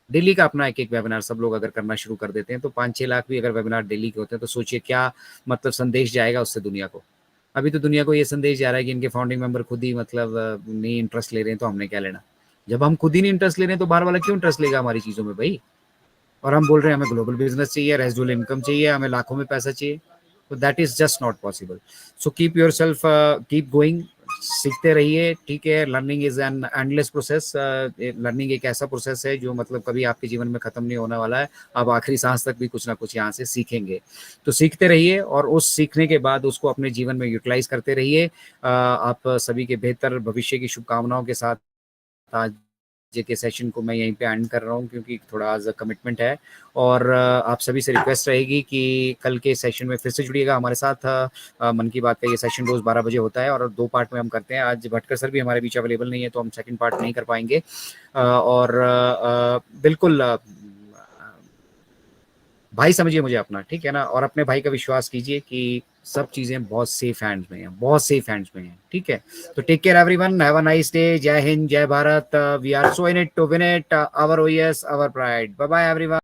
डेली का अपना एक एक वेबिनार सब लोग अगर करना शुरू कर देते हैं, तो 5 6 लाख भी अगर वेबिनार डेली के होते हैं, तो सोचिए क्या मतलब संदेश जाएगा उससे दुनिया को। अभी तो दुनिया को ये संदेश जा रहा है कि इनके फाउंडिंग मेंबर खुद ही मतलब नहीं इंटरेस्ट ले रहे हैं, तो हमने क्या लेना। जब हम खुद ही नहीं इंटरेस्ट ले रहे हैं तो बाहर वाला क्यों इंटरेस्ट लेगा हमारी चीजों में भाई। और हम बोल रहे हैं हमें ग्लोबल बिजनेस चाहिए, रेजिडुअल इनकम चाहिए, हमें लाखों में पैसा चाहिए, तो that is just not possible. So keep your self, keep going, सीखते रहिए, ठीक है। Learning is an endless process. Learning एक ऐसा प्रोसेस है जो मतलब कभी आपके जीवन में खत्म नहीं होने वाला है। आप आखिरी सांस तक भी कुछ ना कुछ यहाँ से सीखेंगे। तो सीखते रहिए, और उस सीखने के बाद उसको अपने जीवन में यूटिलाइज करते रहिए। आप सभी के बेहतर भविष्य की शुभकामनाओं के साथ आज के सेशन को मैं यहीं पे एंड कर रहा हूँ, क्योंकि थोड़ा आज कमिटमेंट है। और आप सभी से रिक्वेस्ट रहेगी कि कल के सेशन में फिर से जुड़िएगा हमारे साथ। मन की बात का ये सेशन रोज़ 12 बजे होता है और 2 पार्ट में हम करते हैं। आज भटकर सर भी हमारे बीच अवेलेबल नहीं है, तो हम सेकंड पार्ट नहीं कर पाएंगे। और बिल्कुल भाई समझिए मुझे अपना, ठीक है ना, और अपने भाई का विश्वास कीजिए कि सब चीजें बहुत सेफ हैंड्स में हैं, बहुत सेफ हैंड्स में हैं, ठीक है। तो take care everyone, have a nice day, जय हिंद, जय Bharat, we are so in it to win it, our OS, our pride, bye bye everyone.